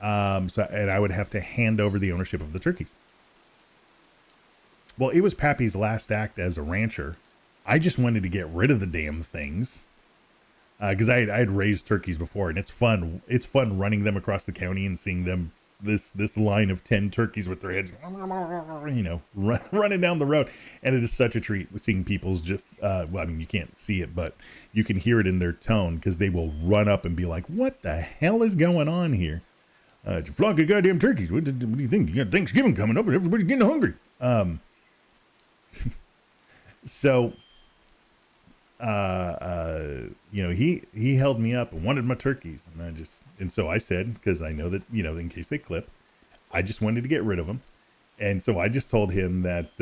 And I would have to hand over the ownership of the turkeys. Well, it was Pappy's last act as a rancher. I just wanted to get rid of the damn things. Because I had raised turkeys before, and it's fun. It's fun running them across the county and seeing them, this line of 10 turkeys with their heads, running down the road. And it is such a treat seeing people's just, you can't see it, but you can hear it in their tone because they will run up and be like, what the hell is going on here? It's a flock of goddamn turkeys. What do you think? You got Thanksgiving coming up and everybody's getting hungry. So, he held me up and wanted my turkeys, and so I said, because I know that, in case they clip, I just wanted to get rid of them. And so I just told him that,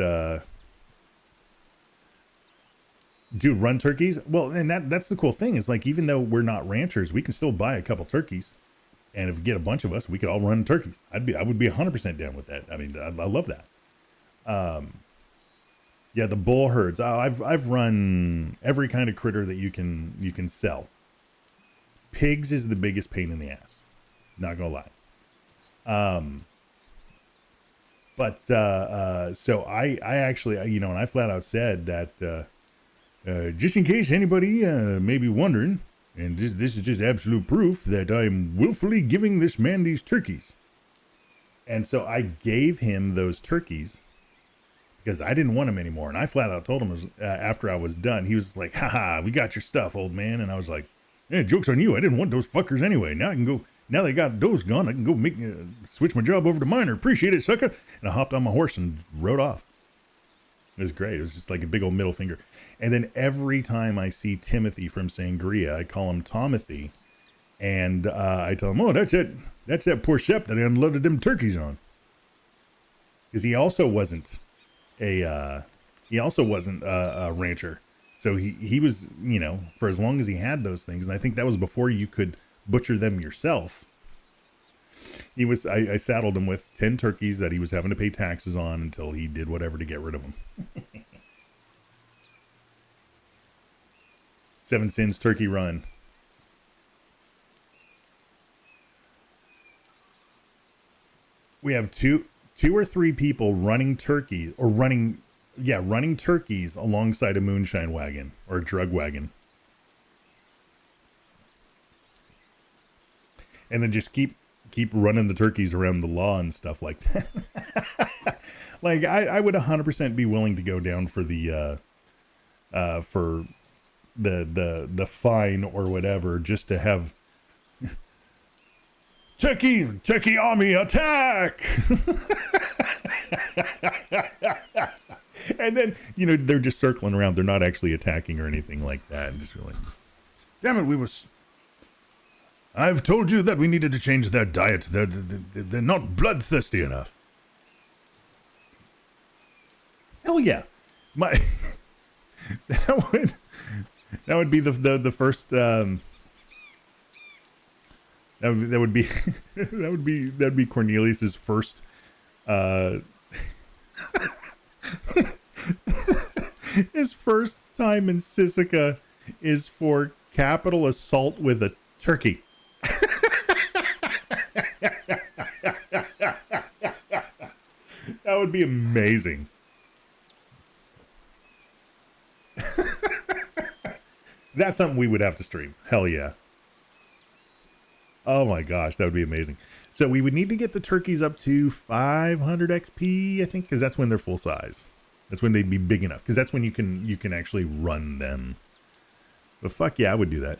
dude, run turkeys. Well, and that's the cool thing is, like, even though we're not ranchers, we can still buy a couple turkeys. And if we get a bunch of us, we could all run turkeys. I would be 100% down with that. I mean, I love that. Yeah, the bull herds. Oh, I've run every kind of critter that you can sell. Pigs is the biggest pain in the ass. Not gonna lie. So I actually, you know, and I flat out said that just in case anybody may be wondering, and this is just absolute proof that I'm willfully giving this man these turkeys. And so I gave him those turkeys because I didn't want them anymore. And I flat out told him after I was done, he was like, haha, we got your stuff, old man. And I was like, yeah, joke's on you. I didn't want those fuckers anyway. Now I can go, now they got those gone, I can go switch my job over to miner. Appreciate it, sucker. And I hopped on my horse and rode off. It was great. It was just like a big old middle finger. And then every time I see Timothy from Sangria, I call him Tomothy. And I tell him, oh, that's it. That's that poor Shep that I unloaded them turkeys on. Because he also wasn't a rancher. So he was, you know, for as long as he had those things, and I think that was before you could butcher them yourself. I saddled him with 10 turkeys that he was having to pay taxes on until he did whatever to get rid of them. 7 Sins Turkey Run. We have two or three people running turkeys running turkeys alongside a moonshine wagon or a drug wagon. And then just keep running the turkeys around the law and stuff like that. Like I would 100% be willing to go down for the fine or whatever, just to have turkey army attack. And then, you know, they're just circling around. They're not actually attacking or anything like that. And just really, damn it, I've told you that we needed to change their diet. They're not bloodthirsty enough. Hell yeah. That would be the first that would be Cornelius's first his first time in Sisika is for capital assault with a turkey. That would be amazing. That's something we would have to stream. Hell yeah. Oh my gosh, that would be amazing. So we would need to get the turkeys up to 500 XP, I think, because that's when they're full size. That's when they'd be big enough, because that's when you can actually run them. But fuck yeah, I would do that.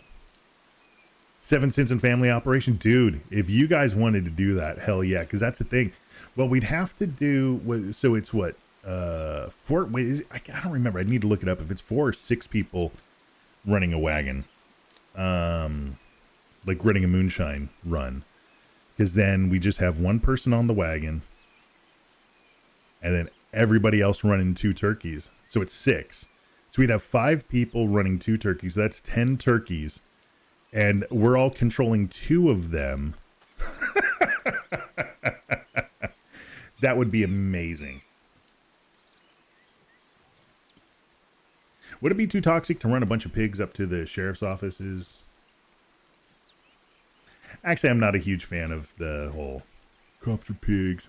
7 Cents and Family Operation, dude. If you guys wanted to do that, hell yeah, because that's the thing. Well, we'd have to do. So it's what 4. Wait, I don't remember. I need to look it up. If it's 4 or 6 people running a wagon, like running a moonshine run, because then we just have one person on the wagon, and then everybody else running 2 turkeys. So it's 6. So we'd have 5 people running 2 turkeys. So that's 10 turkeys. And we're all controlling 2 of them. That would be amazing. Would it be too toxic to run a bunch of pigs up to the sheriff's offices? Actually, I'm not a huge fan of the whole cops are pigs.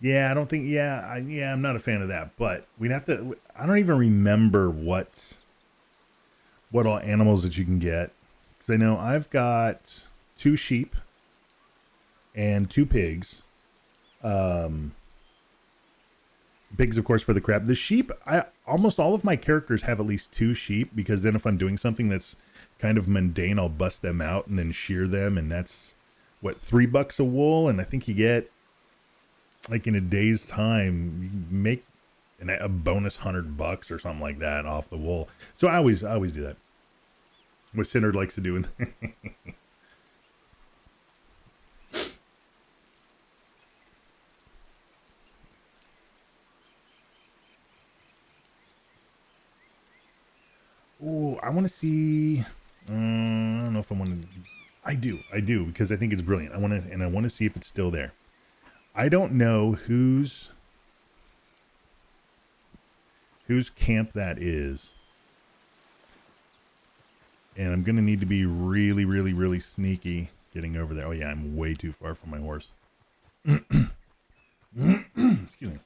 Yeah, I don't think. I'm not a fan of that. But we'd have to. I don't even remember what all animals that you can get, because I know I've got 2 sheep and 2 pigs. Pigs, of course, for the crab. The sheep, almost all of my characters have at least 2 sheep, because then if I'm doing something that's kind of mundane, I'll bust them out and then shear them, and that's what, $3 a wool, and I think you get, like, in a day's time, you make a bonus $100 or something like that off the wool. So I always do that. What Sinner likes to do. Ooh, I want to see. I don't know if I want to. I do, because I think it's brilliant. I want to see if it's still there. I don't know whose camp that is. And I'm going to need to be really, really, really sneaky getting over there. Oh, yeah, I'm way too far from my horse. Excuse me.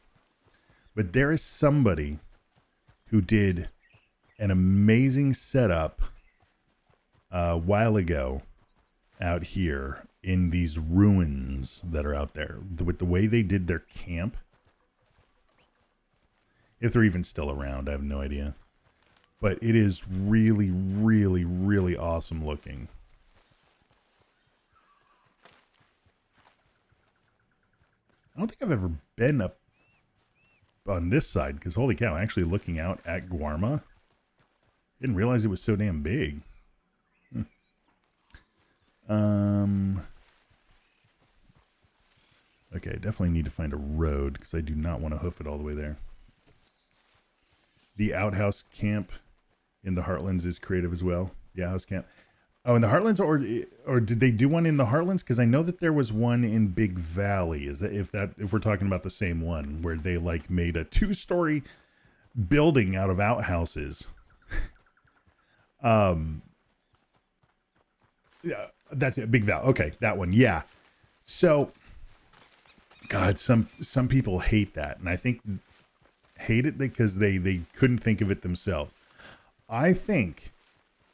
But there is somebody who did an amazing setup a while ago out here in these ruins that are out there. With the way they did their camp. If they're even still around, I have no idea. But it is really, really, really awesome looking. I don't think I've ever been up on this side, because holy cow, actually looking out at Guarma, didn't realize it was so damn big. Okay, definitely need to find a road, because I do not want to hoof it all the way there. The outhouse camp in the Heartlands is creative as well. The outhouse camp. Oh, in the Heartlands, or did they do one in the Heartlands? Because I know that there was one in Big Valley. Is that if we're talking about the same one, where they like made a 2-story building out of outhouses? Yeah, that's it. Big Valley. Okay, that one. Yeah. So, God, some people hate that, and I think hate it because they couldn't think of it themselves. I think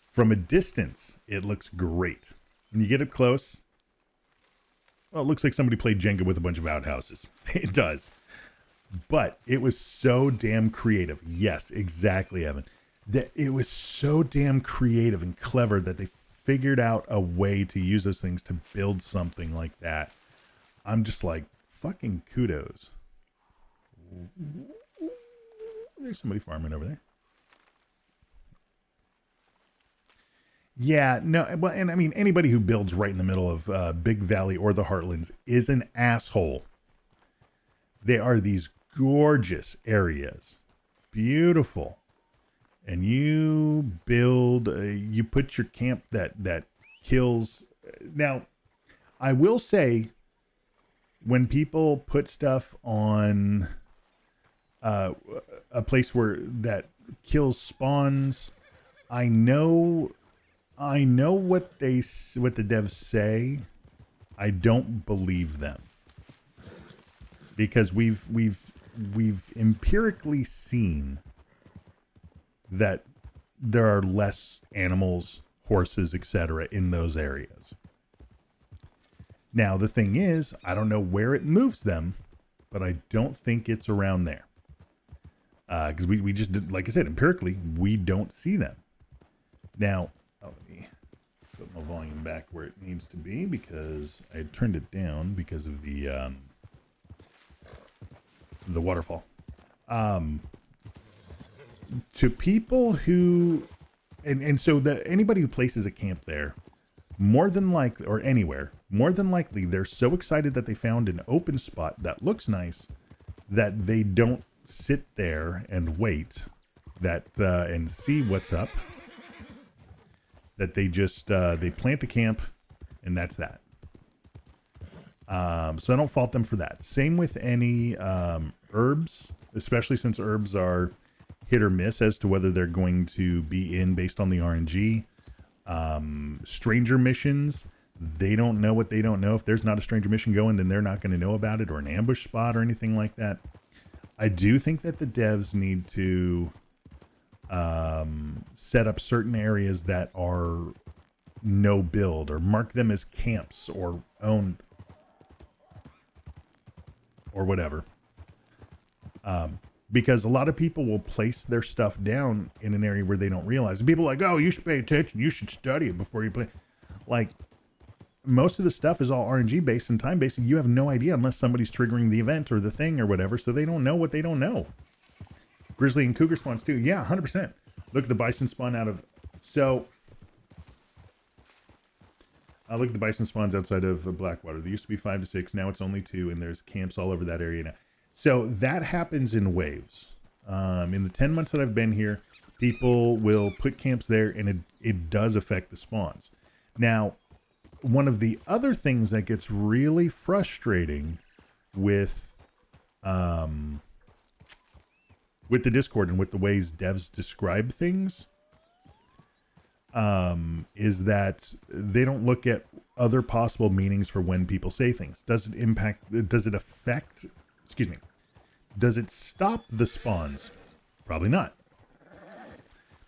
from a distance it looks great. When you get up close, well, it looks like somebody played Jenga with a bunch of outhouses. It does. But it was so damn creative. Yes, exactly, Evan. That it was so damn creative and clever that they figured out a way to use those things to build something like that. I'm just like, fucking kudos. There's somebody farming over there. Yeah, no, well, and I mean, anybody who builds right in the middle of Big Valley or the Heartlands is an asshole. They are these gorgeous areas. Beautiful. And you build, you put your camp that kills. Now, I will say, when people put stuff on a place where that kills spawns, I know what the devs say. I don't believe them, because we've empirically seen that there are less animals, horses, etc. in those areas. Now, the thing is, I don't know where it moves them, but I don't think it's around there. Because we just did, like I said, empirically, we don't see them. Now, let me put my volume back where it needs to be, because I turned it down because of the waterfall. To people who, and so that anybody who places a camp there, more than likely, or anywhere, more than likely, they're so excited that they found an open spot that looks nice that they don't sit there and wait and see what's up. That they just, they plant the camp, and that's that. So I don't fault them for that. Same with any herbs, especially since herbs are hit or miss as to whether they're going to be in based on the RNG. Stranger missions, they don't know what they don't know. If there's not a stranger mission going, then they're not going to know about it, or an ambush spot or anything like that. I do think that the devs need to set up certain areas that are no build, or mark them as camps or owned or whatever. Because a lot of people will place their stuff down in an area where they don't realize. And people are like, oh, you should pay attention. You should study it before you play. Like, most of the stuff is all RNG based and time based. And you have no idea unless somebody's triggering the event or the thing or whatever. So they don't know what they don't know. Grizzly and cougar spawns too. Yeah, 100%. Look at the bison spawn out of... So... look at the bison spawns outside of Blackwater. There used to be 5 to 6. Now it's only 2. And there's camps all over that area now. So that happens in waves. In the 10 months that I've been here, people will put camps there, and it does affect the spawns. Now, one of the other things that gets really frustrating with the Discord and with the ways devs describe things is that they don't look at other possible meanings for when people say things. Does it affect, does it stop the spawns? Probably not.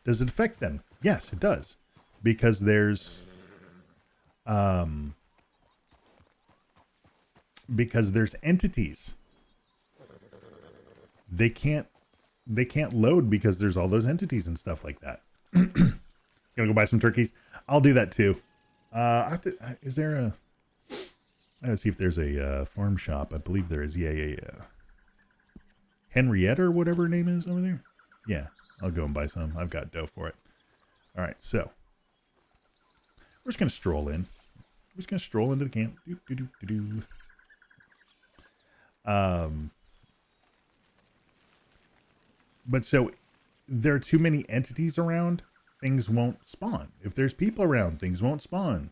Does it affect them? Yes, it does. Because there's entities. They can't load because there's all those entities and stuff like that. Gonna go buy some turkeys. I'll do that too. Is there a? I gotta see if there's a farm shop. I believe there is. Yeah. Henrietta or whatever her name is over there. Yeah, I'll go and buy some. I've got dough for it. All right, so we're just gonna stroll in. We're just gonna stroll into the camp. But so there are too many entities around. Things won't spawn. If there's people around, things won't spawn.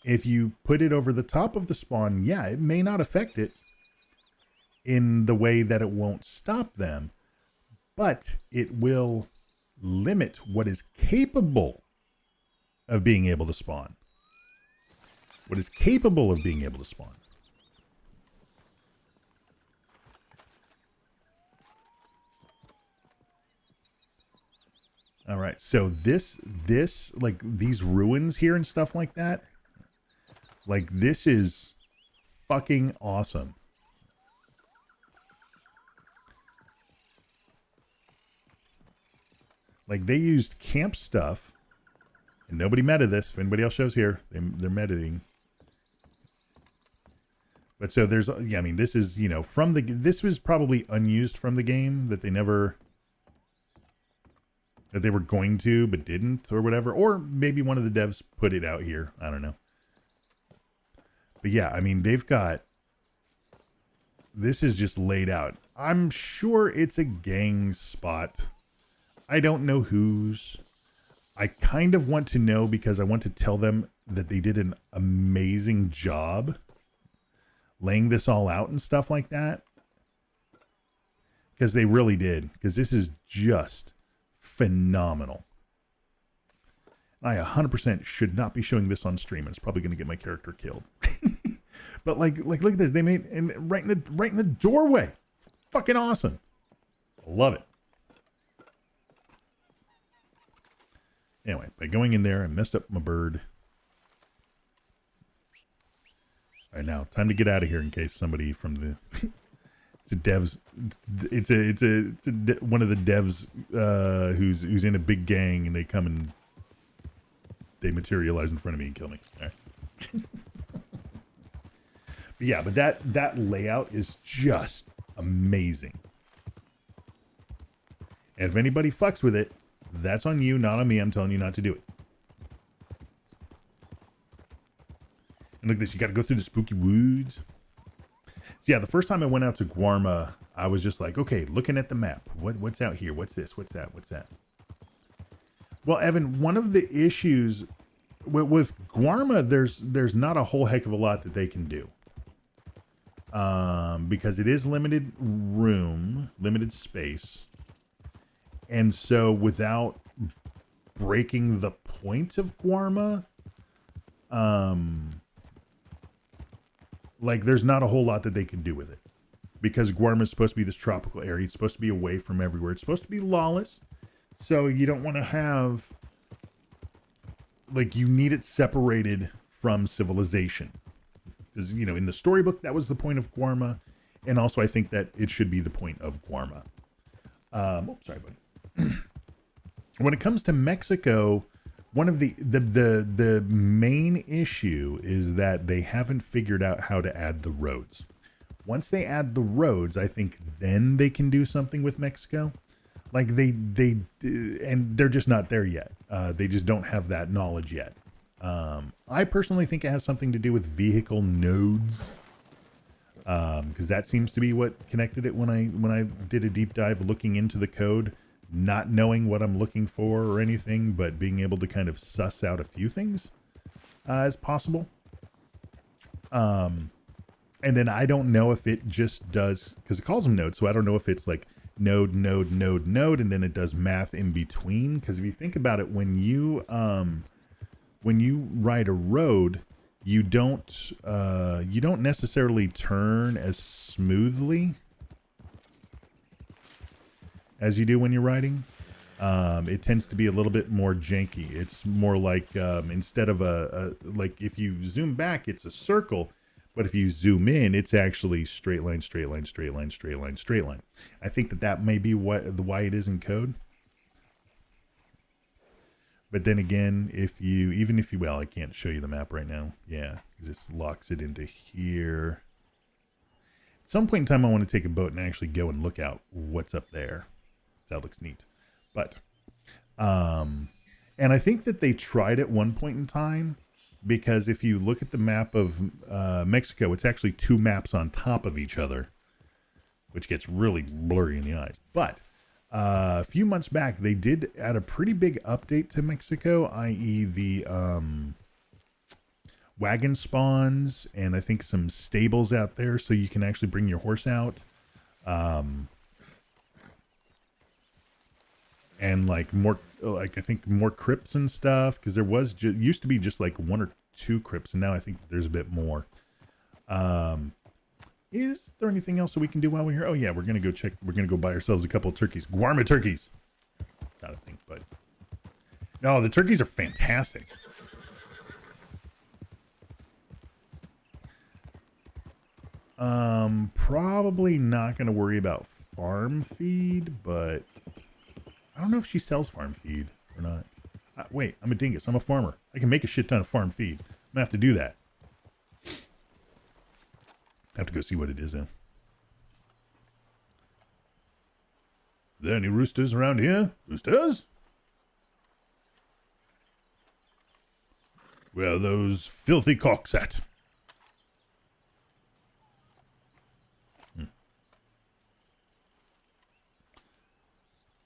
If you put it over the top of the spawn, yeah, it may not affect it in the way that it won't stop them, but it will limit what is capable of being able to spawn. What is capable of being able to spawn. All right, so this like these ruins here and stuff like that, like this is fucking awesome. Like they used camp stuff, and nobody meted this. If anybody else shows here, they're mediting. But so there's, yeah, I mean, this is, you know, from the, this was probably unused from the game that they never, that they were going to, but didn't or whatever. Or maybe one of the devs put it out here. I don't know. But yeah, I mean, they've got, this is just laid out. I'm sure it's a gang spot. I don't know whose. I kind of want to know because I want to tell them that they did an amazing job laying this all out and stuff like that. Because they really did. Because this is just phenomenal. I 100% should not be showing this on stream. It's probably going to get my character killed. But like look at this. They made, and right in the doorway. Fucking awesome. Love it. Anyway, by going in there, I messed up my bird. All right, now time to get out of here in case somebody from the it's a devs. It's one of the devs who's in a big gang, and they come and they materialize in front of me and kill me. All right. But yeah, but that layout is just amazing. And if anybody fucks with it, that's on you, not on me. I'm telling you not to do it. And look at this. You got to go through the spooky woods. So yeah, the first time I went out to Guarma, I was just like, okay, looking at the map. What's out here? What's this? What's that? What's that? Well, Evan, one of the issues with Guarma, there's not a whole heck of a lot that they can do. Because it is limited room, limited space. And so without breaking the point of Guarma, like there's not a whole lot that they can do with it. Because Guarma is supposed to be this tropical area. It's supposed to be away from everywhere. It's supposed to be lawless. So you don't want to have, like, you need it separated from civilization. Because, you know, in the storybook, that was the point of Guarma. And also I think that it should be the point of Guarma. Oh, sorry, buddy. When it comes to Mexico, one of the main issue is that they haven't figured out how to add the roads. Once they add the roads, I think then they can do something with Mexico. Like and they're just not there yet. They just don't have that knowledge yet. I personally think it has something to do with vehicle nodes. Because that seems to be what connected it when I did a deep dive looking into the code. not knowing what I'm looking for or anything, but being able to kind of suss out a few things as possible. And then I don't know if it just does, because it calls them nodes, so I don't know if it's like node, node, node, node, and then it does math in between. Because if you think about it, when you ride a road, you don't necessarily turn as smoothly as you do when you're riding. It tends to be a little bit more janky. It's more like instead of like if you zoom back, it's a circle. But if you zoom in, it's actually straight line, straight line, straight line, straight line, straight line. I think that may be why it is in code. But then again, well, I can't show you the map right now. Yeah, this locks it into here. At some point in time, I want to take a boat and actually go and look out what's up there. That looks neat. But, and I think that they tried at one point in time, because if you look at the map of Mexico, it's actually two maps on top of each other, which gets really blurry in the eyes. But a few months back, they did add a pretty big update to Mexico, i.e. the wagon spawns and I think some stables out there so you can actually bring your horse out. And like more, like I think more crypts and stuff, because there was used to be just like 1 or 2 crypts, and now I think there's a bit more. Is there anything else that we can do while we're here? Oh yeah, we're gonna go check. We're gonna go buy ourselves a couple of turkeys, Guarma turkeys. Not a thing, but no, the turkeys are fantastic. Probably not gonna worry about farm feed, but I don't know if she sells farm feed or not. Wait, I'm a dingus. I'm a farmer. I can make a shit ton of farm feed. I'm gonna have to do that. I have to go see what it is then. Are there any roosters around here? Roosters? Where are those filthy cocks at?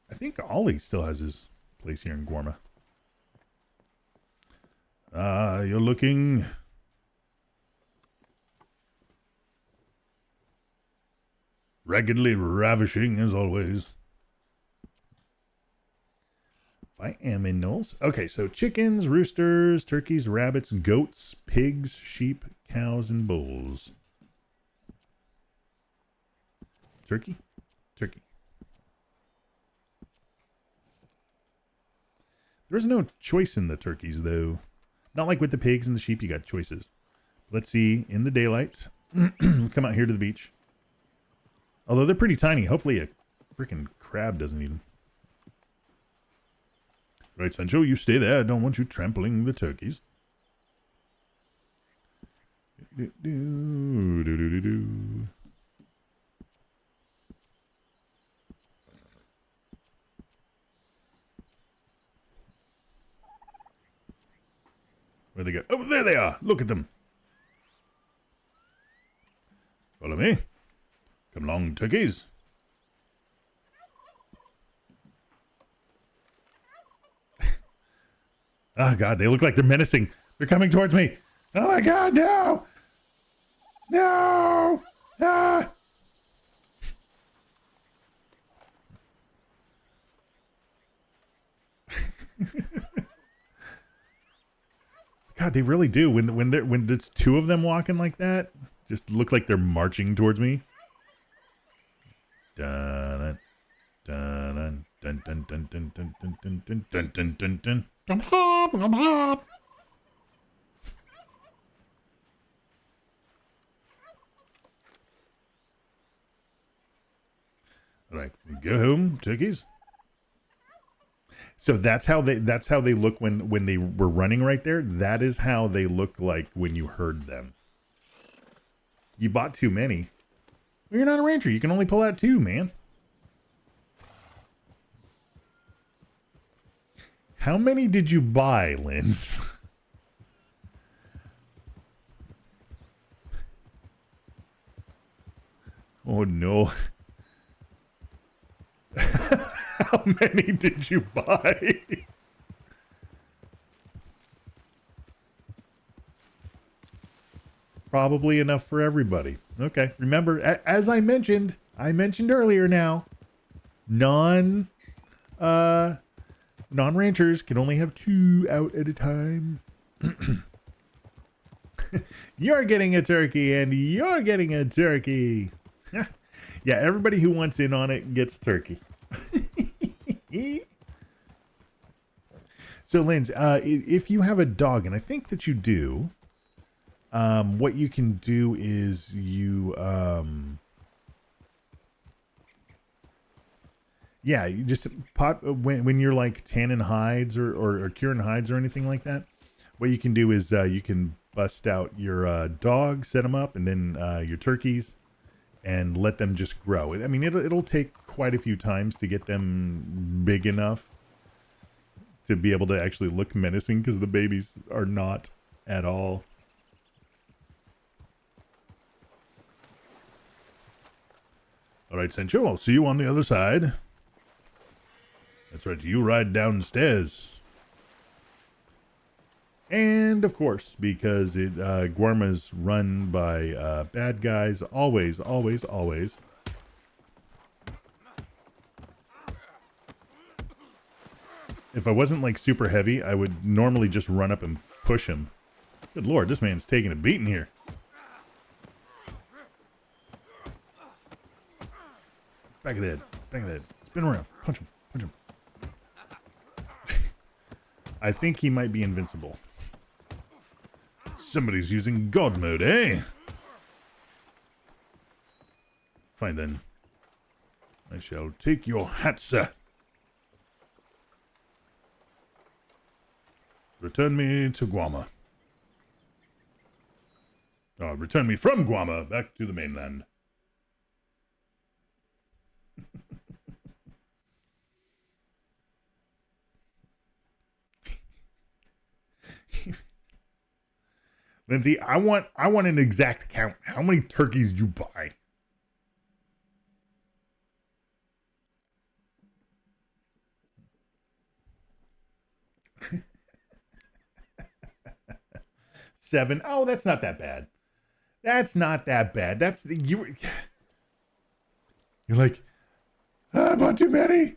I think Ollie still has his place here in Guarma. You're looking raggedly ravishing as always. By aminals. Okay, so chickens, roosters, turkeys, rabbits, goats, pigs, sheep, cows, and bulls. Turkey? Turkey. There's no choice in the turkeys, though. Not like with the pigs and the sheep, you got choices. Let's see, in the daylight. Come out here to the beach. Although they're pretty tiny. Hopefully a freaking crab doesn't eat them. Right, Sancho, you stay there. I don't want you trampling the turkeys. Where'd they go? Oh, there they are. Look at them. Follow me. Come along, turkeys. Oh, God, they look like they're menacing. They're coming towards me. Oh, my God, no. No. Ah. God, they really do. When there's 2 of them walking like that, just look like they're marching towards me. Dun dun dun dun dun dun dun dun dun dun dun dun dun dun. All right, go home, turkeys. So that's how they look when they were running right there. That is how they look like when you heard them. You bought too many. Well, you're not a rancher. You can only pull out 2, man. How many did you buy, Linz? Oh no. How many did you buy? Probably enough for everybody. Okay. Remember, as I mentioned earlier now, non-ranchers can only have 2 out at a time. You're getting a turkey and you're getting a turkey. Yeah, everybody who wants in on it gets a turkey. So, Linz, if you have a dog, and I think that you do, what you can do is you just pot when you're like tanning hides or curing hides or anything like that. What you can do is you can bust out your dog, set them up, and then your turkeys, and let them just grow. I mean, it'll take quite a few times to get them big enough to be able to actually look menacing, because the babies are not at all. All right, Sancho, I'll see you on the other side. That's right, you ride downstairs. And, of course, because Guarma's run by bad guys, always. If I wasn't, like, super heavy, I would normally just run up and push him. Good lord, this man's taking a beating here. Back of the head. Spin around. Punch him. I think he might be invincible. Somebody's using God mode, eh? Fine then. I shall take your hat, sir. Return me to Guarma. Return me from Guarma back to the mainland. Lindsay, I want an exact count. How many turkeys did you buy? Seven. Oh, that's not that bad. That's you're like, I bought too many.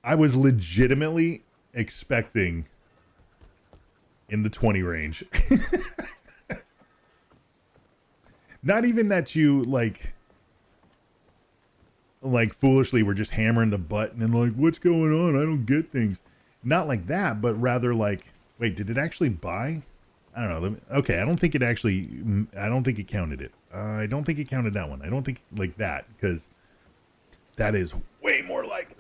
I was legitimately expecting in the 20 range. Not even that you like foolishly were just hammering the button and like, what's going on? I don't get things. Not like that, but rather like, wait, did it actually buy? I don't know. Okay, I don't think it counted it. I don't think it counted that one. I don't think like that, because that is way more likely.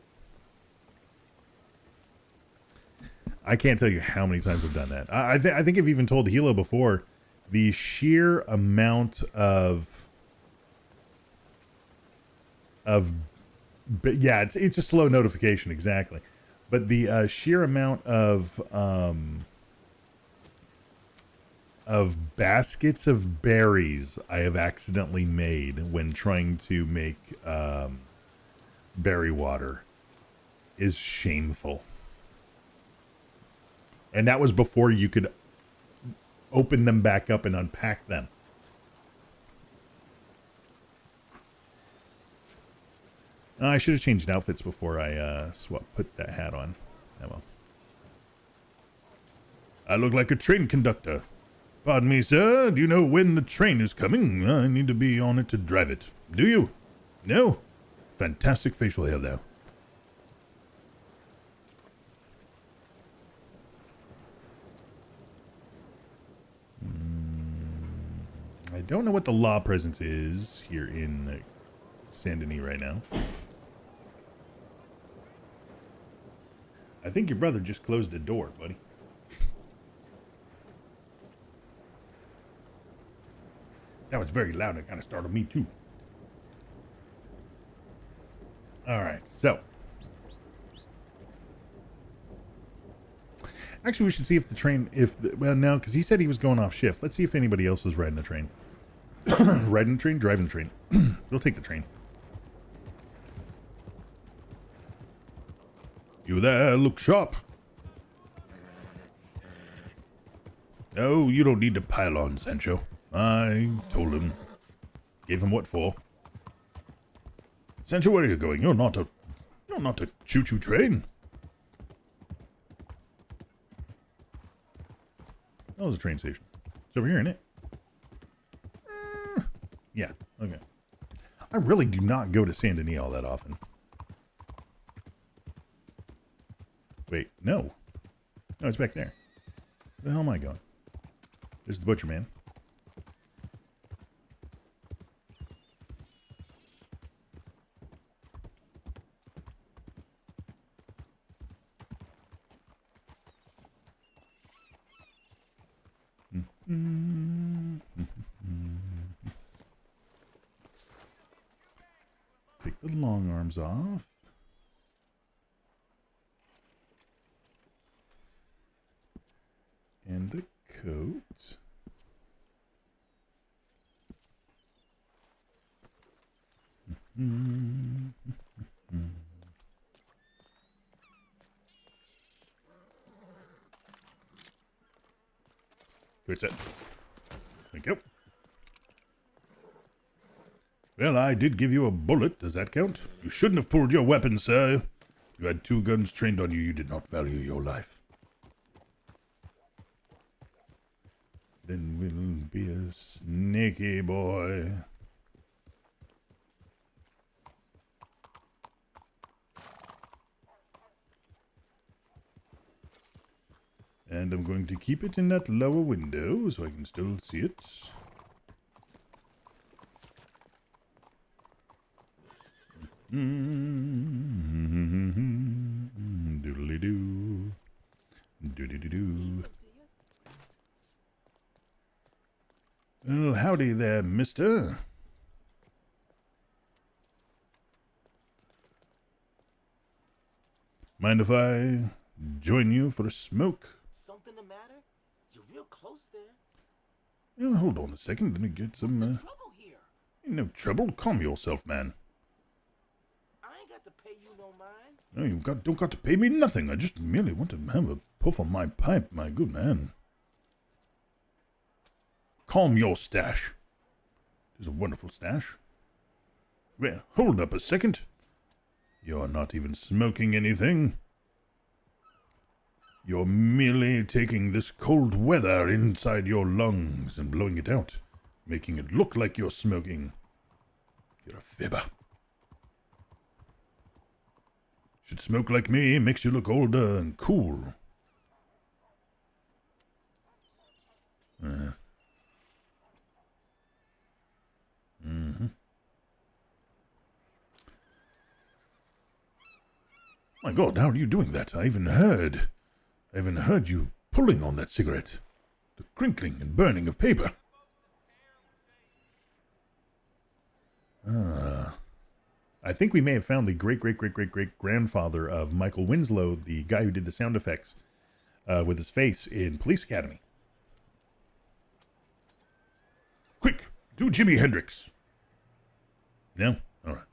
I can't tell you how many times I've done that. I think I've even told Hilo before, the sheer amount of yeah, it's a slow notification, exactly. But the sheer amount of baskets of berries I have accidentally made when trying to make berry water is shameful. And that was before you could open them back up and unpack them. I should have changed outfits before I put that hat on. Oh well. I look like a train conductor. Pardon me, sir. Do you know when the train is coming? I need to be on it to drive it. Do you? No? Fantastic facial hair, though. I don't know what the law presence is here in Saint Denis right now. I think your brother just closed the door, buddy. That was very loud. It kind of startled me, too. All right, so. Actually, we should see if the train, well, no, because he said he was going off shift. Let's see if anybody else was riding the train. Riding the train, driving the train. We'll take the train. over there, look sharp. No, you don't need to pile on, Sancho. I told him. Gave him what for. Sancho, where are you going? You're not a choo-choo train. That was a train station. It's over here, isn't it? Yeah, okay. I really do not go to Saint Denis all that often. Wait, no. No, it's back there. Where the hell am I going? There's the butcher man. Take the long arms off. And the coat. Good set. Thank you. Well, I did give you a bullet. Does that count? You shouldn't have pulled your weapon, sir. You had 2 guns trained on you. You did not value your life. Then we'll be a snaky boy. And I'm going to keep it in that lower window so I can still see it. Doodly-doo. Doody-doo-doo. Well, howdy there, mister. Mind if I join you for a smoke? Something the matter? You're real close there. Yeah, hold on a second. Let me get some. What's the trouble here? Ain't no trouble. Calm yourself, man. I ain't got to pay you no mind. No, you don't got to pay me nothing. I just merely want to have a puff on my pipe, my good man. Calm your stash. It's a wonderful stash. Well, hold up a second. You're not even smoking anything. You're merely taking this cold weather inside your lungs and blowing it out, making it look like you're smoking. You're a fibber. Should smoke like me, makes you look older and cool. My God, how are you doing that? I even heard you pulling on that cigarette. The crinkling and burning of paper. I think we may have found the great-great-great-great-great-grandfather of Michael Winslow, the guy who did the sound effects with his face in Police Academy. Quick, do Jimi Hendrix. No? All right.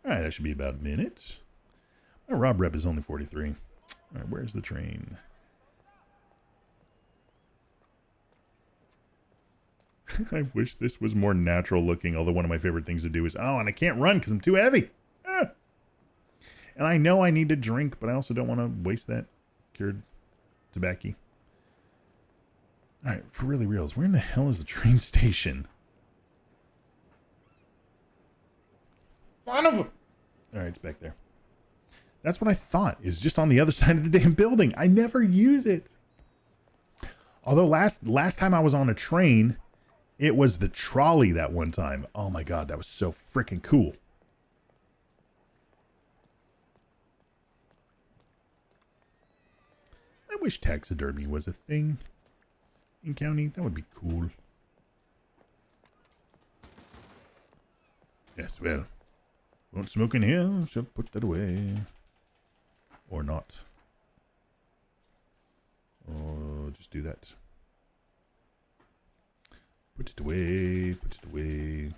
All right, that should be about a minute. My Rob rep is only 43. All right, where's the train? I wish this was more natural looking, although one of my favorite things to do is, oh, and I can't run because I'm too heavy. Ah. And I know I need to drink, but I also don't want to waste that cured tobacco. All right, for really reals, where in the hell is the train station? Son of a... All right, it's back there. That's what I thought, is just on the other side of the damn building. I never use it. Although last time I was on a train, it was the trolley that one time. Oh my God, that was so freaking cool. I wish taxidermy was a thing in county. That would be cool. Yes, well, won't smoke in here. Shall put that away. Or not. Oh, just do that. Put it away. Put it away.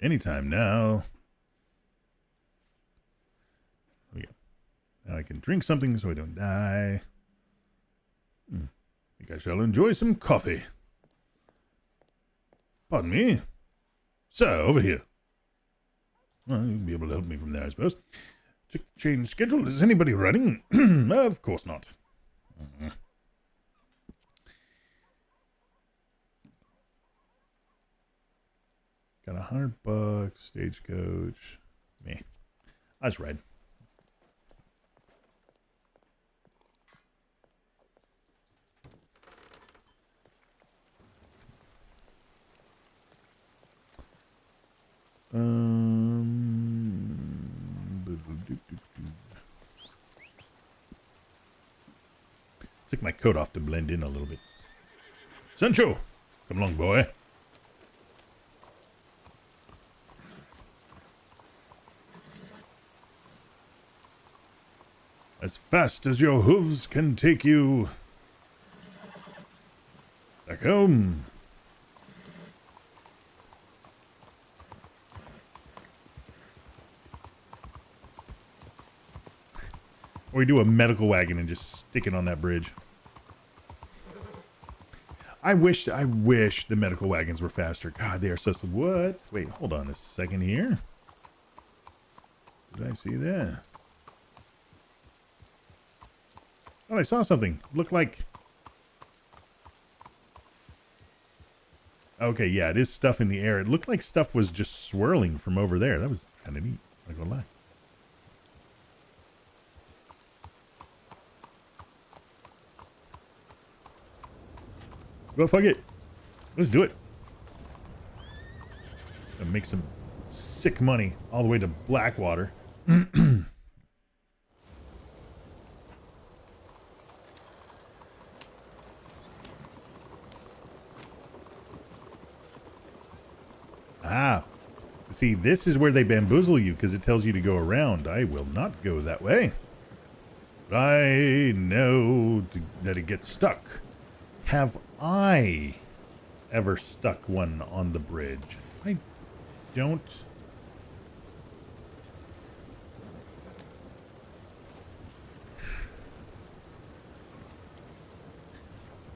Anytime now. Now I can drink something so I don't die. I think I shall enjoy some coffee. Pardon me. Sir, over here. Well, you'll be able to help me from there, I suppose. Check the change schedule. Is anybody running? Of course not. Got $100, stagecoach. Me. I just ride. Took my coat off to blend in a little bit. Sancho, come along, boy. As fast as your hooves can take you back home. Or we do a medical wagon and just stick it on that bridge. I wish the medical wagons were faster. God, they are so slow. What? Wait, hold on a second here. Did I see that? Oh, I saw something. Looked like... Okay, yeah, it is stuff in the air. It looked like stuff was just swirling from over there. That was kind of neat. I'm not gonna lie. Well, fuck it. Let's do it. And make some sick money all the way to Blackwater. See, this is where they bamboozle you because it tells you to go around. I will not go that way. I know that it gets stuck. Have I ever stuck one on the bridge? I don't.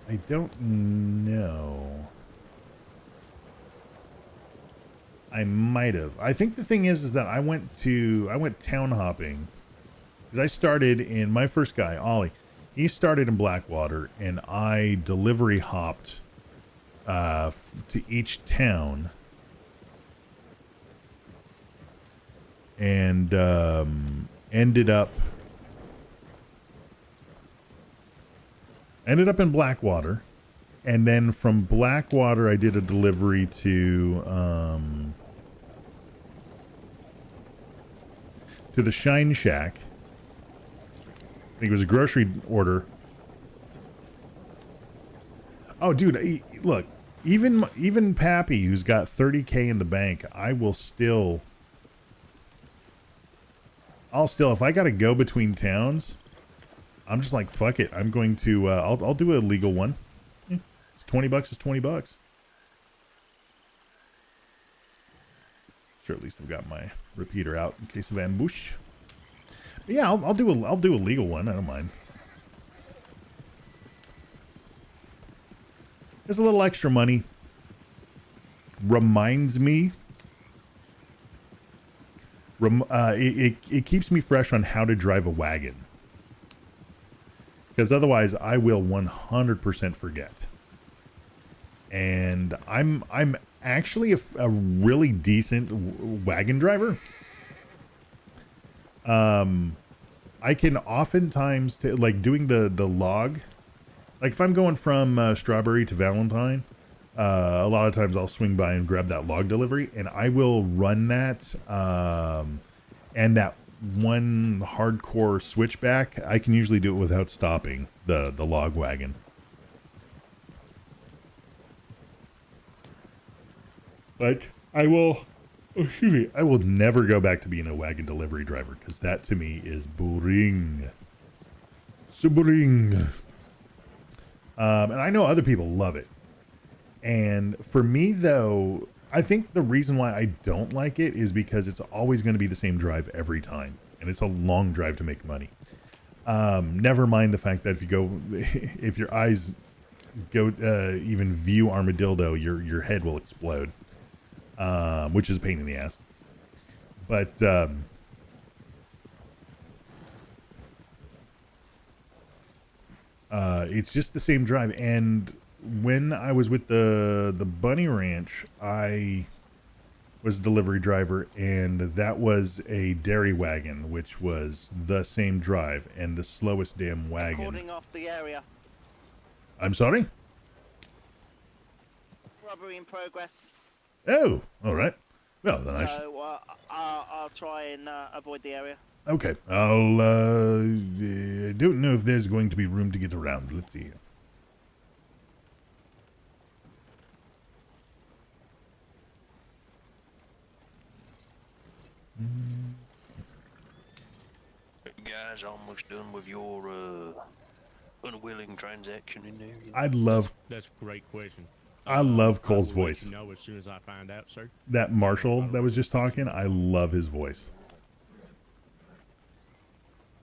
I don't know. I might have. I think the thing is that I went town hopping because I started in my first guy, Ollie. He started in Blackwater, and I delivery hopped to each town, and ended up in Blackwater, and then from Blackwater I did a delivery to the Shine Shack. I think it was a grocery order. Oh, dude, look, even Pappy, who's got 30K in the bank, I'll still, if I got to go between towns, I'm just like, fuck it. I'm going to, I'll do a legal one. It's $20, it's $20. Sure, at least I've got my repeater out in case of ambush. But yeah, I'll do a legal one. I don't mind. There's a little extra money. Reminds me. It keeps me fresh on how to drive a wagon. Because otherwise, I will 100% forget. And I'm actually a really decent wagon driver. I can oftentimes like doing the log, like if I'm going from Strawberry to Valentine, a lot of times I'll swing by and grab that log delivery, and I will run that and that one hardcore switchback. I can usually do it without stopping the log wagon. But I will never go back to being a wagon delivery driver because that to me is boring. So boring. And I know other people love it. And for me, though, I think the reason why I don't like it is because it's always going to be the same drive every time. And it's a long drive to make money. Never mind the fact that if your eyes go even view Armadillo, your head will explode, which is a pain in the ass. But it's just the same drive. And when I was with the Bunny Ranch, I was a delivery driver, and that was a dairy wagon, which was the same drive and the slowest damn wagon. Recording off the area. I'm sorry? Robbery in progress. Oh, all right. Well, then So I'll try and avoid the area. Okay. I'll, I don't know if there's going to be room to get around. Let's see here. Guys, almost done with your unwilling transaction in there. I love That's a great question. I love Cole's I will let voice. you know as soon as I find out, sir. That Marshall that was just talking, I love his voice.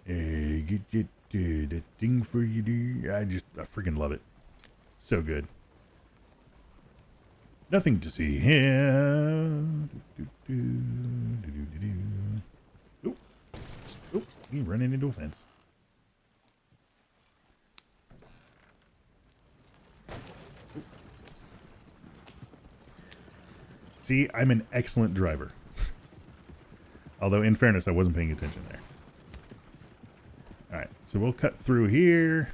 Get that thing for you, dude. I freaking love it. So good. Nothing to see here. Oop. Oop. He running into a fence. See, I'm an excellent driver. Although, in fairness, I wasn't paying attention there. Alright, so we'll cut through here.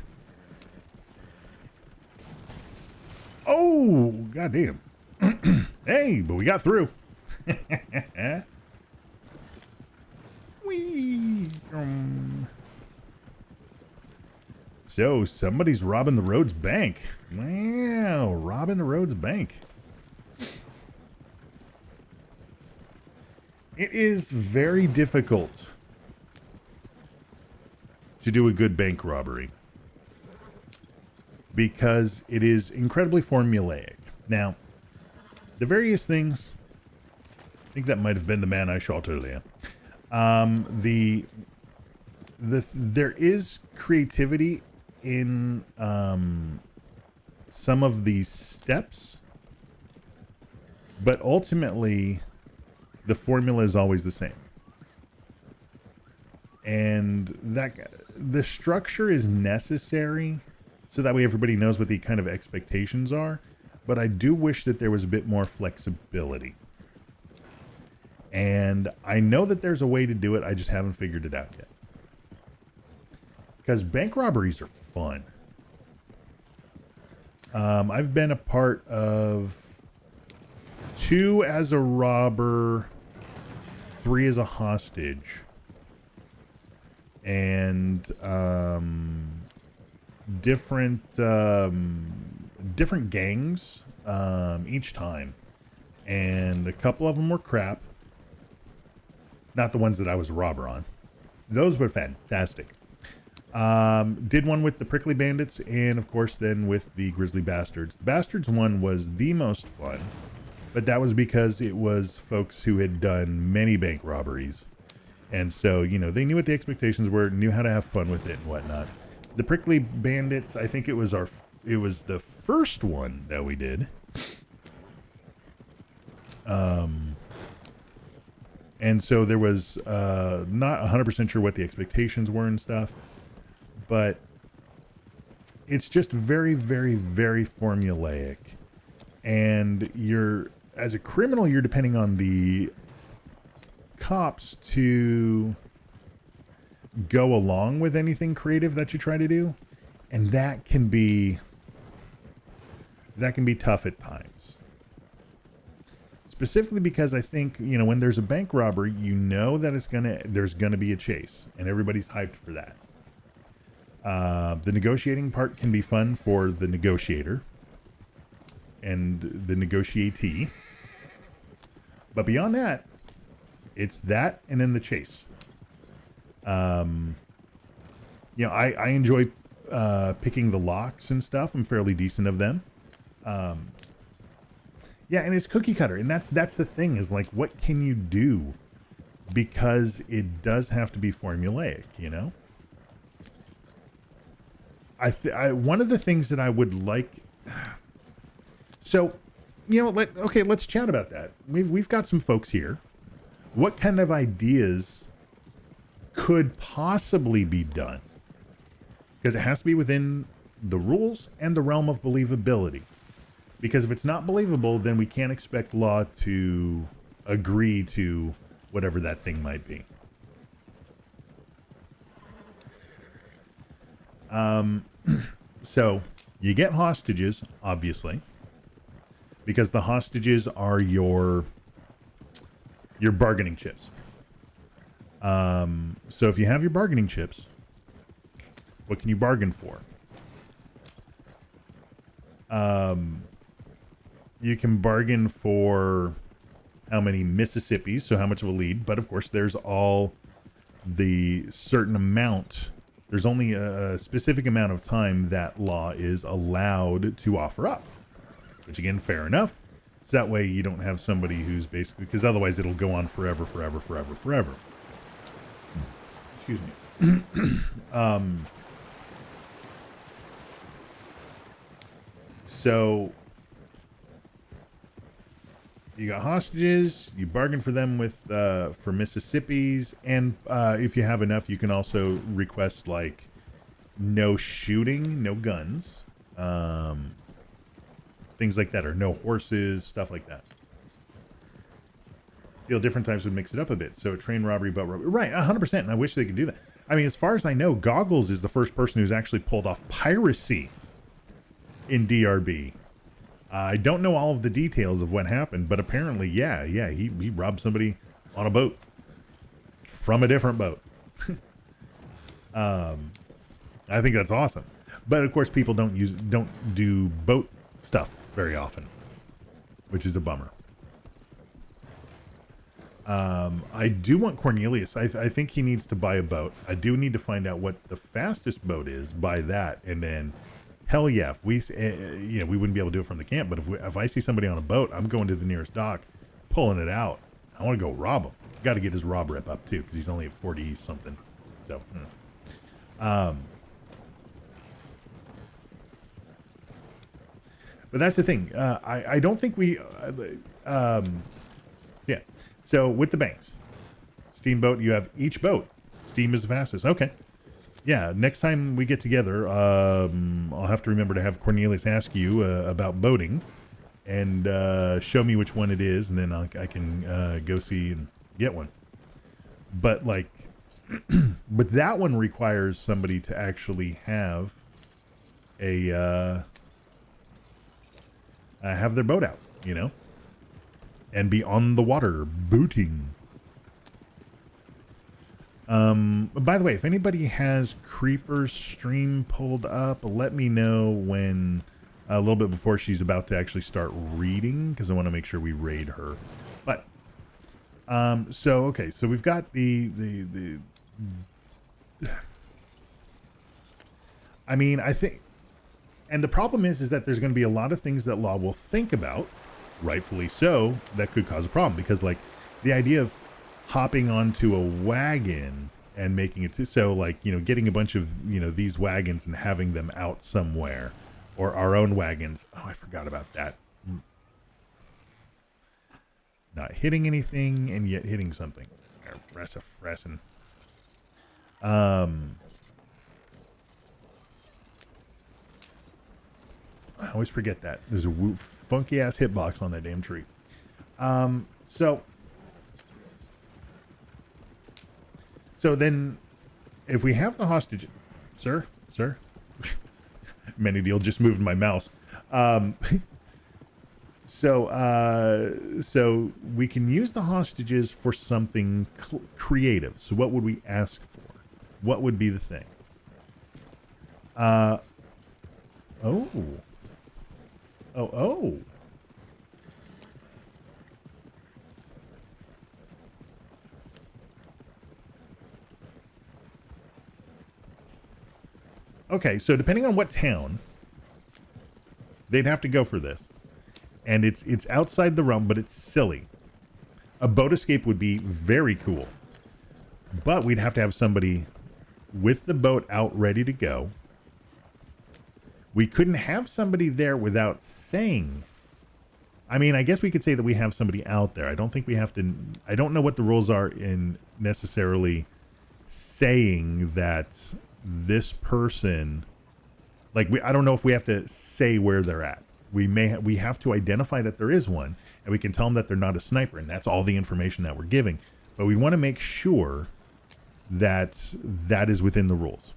Oh, goddamn. Hey, but we got through. Whee! So, somebody's robbing the Rhodes Bank. Wow, robbing the Rhodes Bank. It is very difficult to do a good bank robbery because it is incredibly formulaic. Now, the various things, I think that might have been the man I shot earlier. There is creativity in some of these steps, but ultimately the formula is always the same. And that the structure is necessary so that way everybody knows what the kind of expectations are. But I do wish that there was a bit more flexibility. And I know that there's a way to do it. I just haven't figured it out yet. Because bank robberies are fun. I've been a part of 2 as a robber, 3 as a hostage, and different gangs each time, and a couple of them were crap. Not the ones that I was a robber on. Those were fantastic. Did one with the Prickly Bandits, and of course then with the Grizzly Bastards. The Bastards one was the most fun. But that was because it was folks who had done many bank robberies. And so, you know, they knew what the expectations were, knew how to have fun with it and whatnot. The Prickly Bandits, I think it was the first one that we did. And so there was not 100% sure what the expectations were and stuff. But it's just very, very, very formulaic. And as a criminal, you're depending on the cops to go along with anything creative that you try to do. And that can be tough at times. Specifically because I think, you know, when there's a bank robbery, you know that there's gonna be a chase, and everybody's hyped for that. The negotiating part can be fun for the negotiator and the negotiatee. But beyond that, it's that and then the chase. You know, I enjoy picking the locks and stuff. I'm fairly decent of them. Yeah, and it's cookie cutter. And that's the thing, is like, what can you do? Because it does have to be formulaic, you know? one of the things that I would like. So, you know, let's chat about that. We've got some folks here. What kind of ideas could possibly be done? Because it has to be within the rules and the realm of believability. Because if it's not believable, then we can't expect law to agree to whatever that thing might be. So you get hostages, obviously, because the hostages are your bargaining chips. So if you have your bargaining chips, what can you bargain for? You can bargain for how many Mississippis, so how much of a lead, but of course there's all the certain amount. There's only a specific amount of time that law is allowed to offer up, which again, fair enough. So that way you don't have somebody who's basically, because otherwise it'll go on forever. Excuse me. So you got hostages, you bargain for them with for Mississippis, and if you have enough, you can also request like no shooting, no guns, things like that, or no horses, stuff like that. Feel different times would mix it up a bit. So train robbery, boat robbery, right? 100%. And I wish they could do that. I mean, as far as I know, Goggles is the first person who's actually pulled off piracy in DRB. I don't know all of the details of what happened, but apparently, yeah, he robbed somebody on a boat from a different boat. I think that's awesome. But of course, people don't do boat stuff very often, which is a bummer. I do want Cornelius. I think he needs to buy a boat. I do need to find out what the fastest boat is, buy that, and then hell yeah, if we we wouldn't be able to do it from the camp, but if I see somebody on a boat, I'm going to the nearest dock, pulling it out. I want to go rob him. Got to get his rob rep up too, because he's only at 40 something. So, but that's the thing. I don't think we. Yeah. So with the banks, steamboat, you have each boat. Steam is the fastest. Okay. Yeah. Next time we get together, I'll have to remember to have Cornelius ask you about boating, and show me which one it is, and then I can go see and get one. But like, but that one requires somebody to actually have have their boat out, you know, and be on the water booting. By the way, if anybody has Creeper's stream pulled up, let me know when, a little bit before she's about to actually start reading, because I want to make sure we raid her. But, so, okay, so we've got I mean, I think, and the problem is that there's going to be a lot of things that law will think about, rightfully so, that could cause a problem, because like the idea of hopping onto a wagon and making it so, like, you know, getting a bunch of, you know, these wagons and having them out somewhere, or our own wagons. Oh, I forgot about that. Not hitting anything and yet hitting something. Fressing. I always forget that. There's a funky ass hitbox on that damn tree. So then, if we have the hostage, sir, Many-Deal just moved my mouse. So we can use the hostages for something creative. So what would we ask for? What would be the thing? Oh. Okay, so depending on what town, they'd have to go for this. And it's outside the realm, but it's silly. A boat escape would be very cool. But we'd have to have somebody with the boat out ready to go. we couldn't have somebody there without saying. I mean, I guess we could say that we have somebody out there. I don't think we have to. I don't know what the rules are in necessarily saying that this person, like, I don't know if we have to say where they're at. We have to identify that there is one, and we can tell them that they're not a sniper, and that's all the information that we're giving. But we want to make sure that that is within the rules.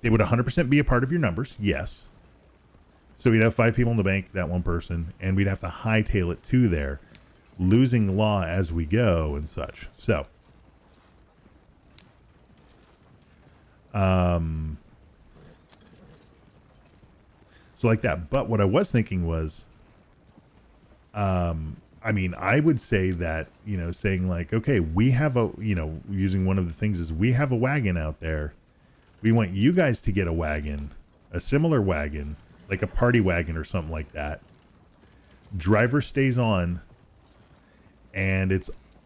They would 100% be a part of your numbers, yes. So we'd have 5 people in the bank, that one person, and we'd have to hightail it to there, losing law as we go and such. So, so like that. But what I was thinking was, I mean, I would say that, you know, saying like, okay, we have a, you know, using one of the things is we have a wagon out there. We want you guys to get a wagon, a similar wagon, like a party wagon or something like that. Driver stays on, and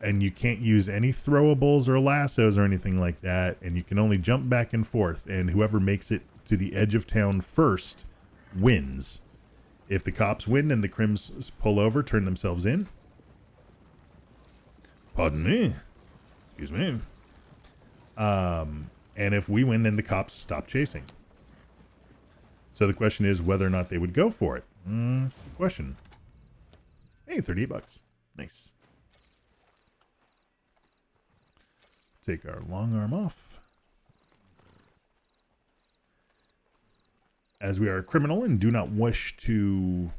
you can't use any throwables or lassos or anything like that, and you can only jump back and forth, and whoever makes it to the edge of town first wins. If the cops win and the crims pull over, turn themselves in. Pardon me. Excuse me. And if we win, then the cops stop chasing. So the question is whether or not they would go for it. Good question. Hey, $38. Nice. Take our long arm off. As we are a criminal and do not wish to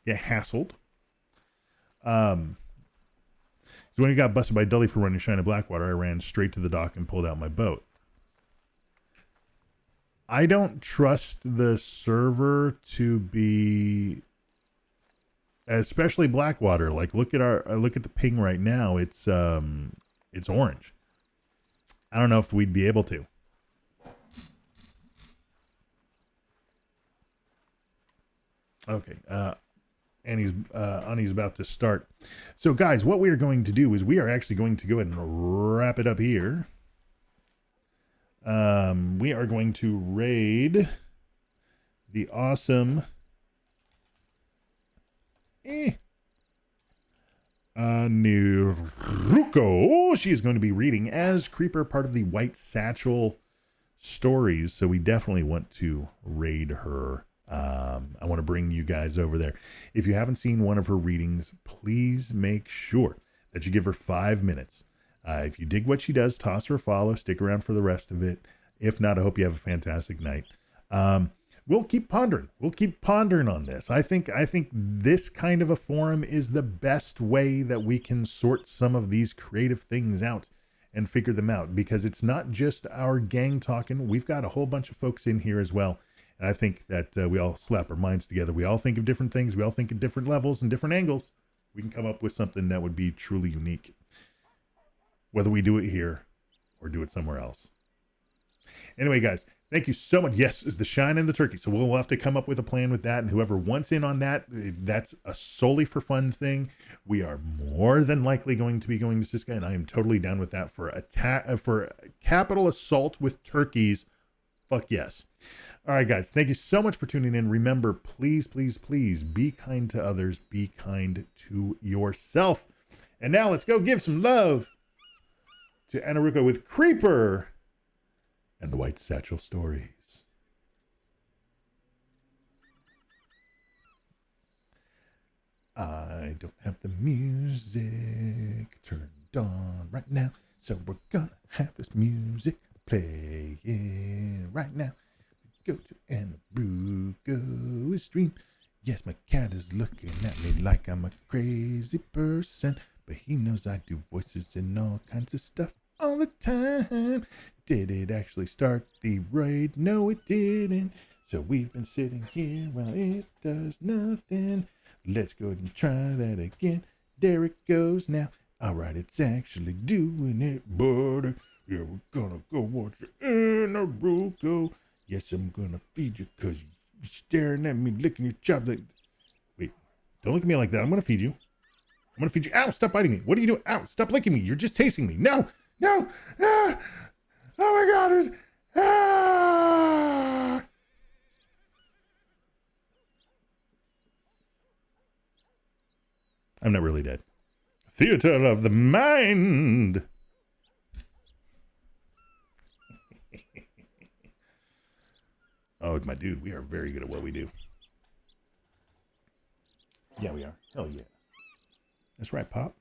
get hassled. So when you got busted by Dully for running shine of Blackwater, I ran straight to the dock and pulled out my boat. I don't trust the server to be, especially Blackwater. Like, look at the ping right now. It's orange. I don't know if we'd be able to. Okay. Annie's about to start. So guys, what we are going to do is we are actually going to go ahead and wrap it up here. We are going to raid the awesome Neruko. She is going to be reading as Creeper, part of the White Satchel stories. So we definitely want to raid her. I want to bring you guys over there. If you haven't seen one of her readings, please make sure that you give her 5 minutes. If you dig what she does, toss her a follow, stick around for the rest of it. If not, I hope you have a fantastic night. We'll keep pondering. We'll keep pondering on this. I think this kind of a forum is the best way that we can sort some of these creative things out and figure them out, because it's not just our gang talking. We've got a whole bunch of folks in here as well. And I think that we all slap our minds together. We all think of different things. We all think of different levels and different angles. We can come up with something that would be truly unique, whether we do it here or do it somewhere else. Anyway, guys, thank you so much. Yes, it's the shine and the turkey. So we'll have to come up with a plan with that. And whoever wants in on that, that's a solely for fun thing. We are more than likely going to be going to Siska, and I am totally down with that for capital assault with turkeys. Fuck yes. All right, guys, thank you so much for tuning in. Remember, please, please, please be kind to others. Be kind to yourself. And now let's go give some love to Anaruko with Creeper and the White Satchel stories. I don't have the music turned on right now, so we're gonna have this music playing right now. Go to Anaruko's stream. Yes, my cat is looking at me like I'm a crazy person, but he knows I do voices and all kinds of stuff all the time. Did it actually start the raid? No, it didn't. So we've been sitting here while it does nothing. Let's go ahead and try that again. There it goes now. All right, it's actually doing it, buddy. Yeah, we're gonna go watch Anaruko. Yes, I'm gonna feed you because you're staring at me, licking your chocolate. Wait, don't look at me like that. I'm gonna feed you. I'm gonna feed you. Ow, stop biting me. What are you doing? Ow, stop licking me. You're just tasting me. No, no. Ah, oh my God. I'm not really dead. Theater of the mind. Oh, my dude, we are very good at what we do. Yeah, we are. Hell yeah. That's right, Pop.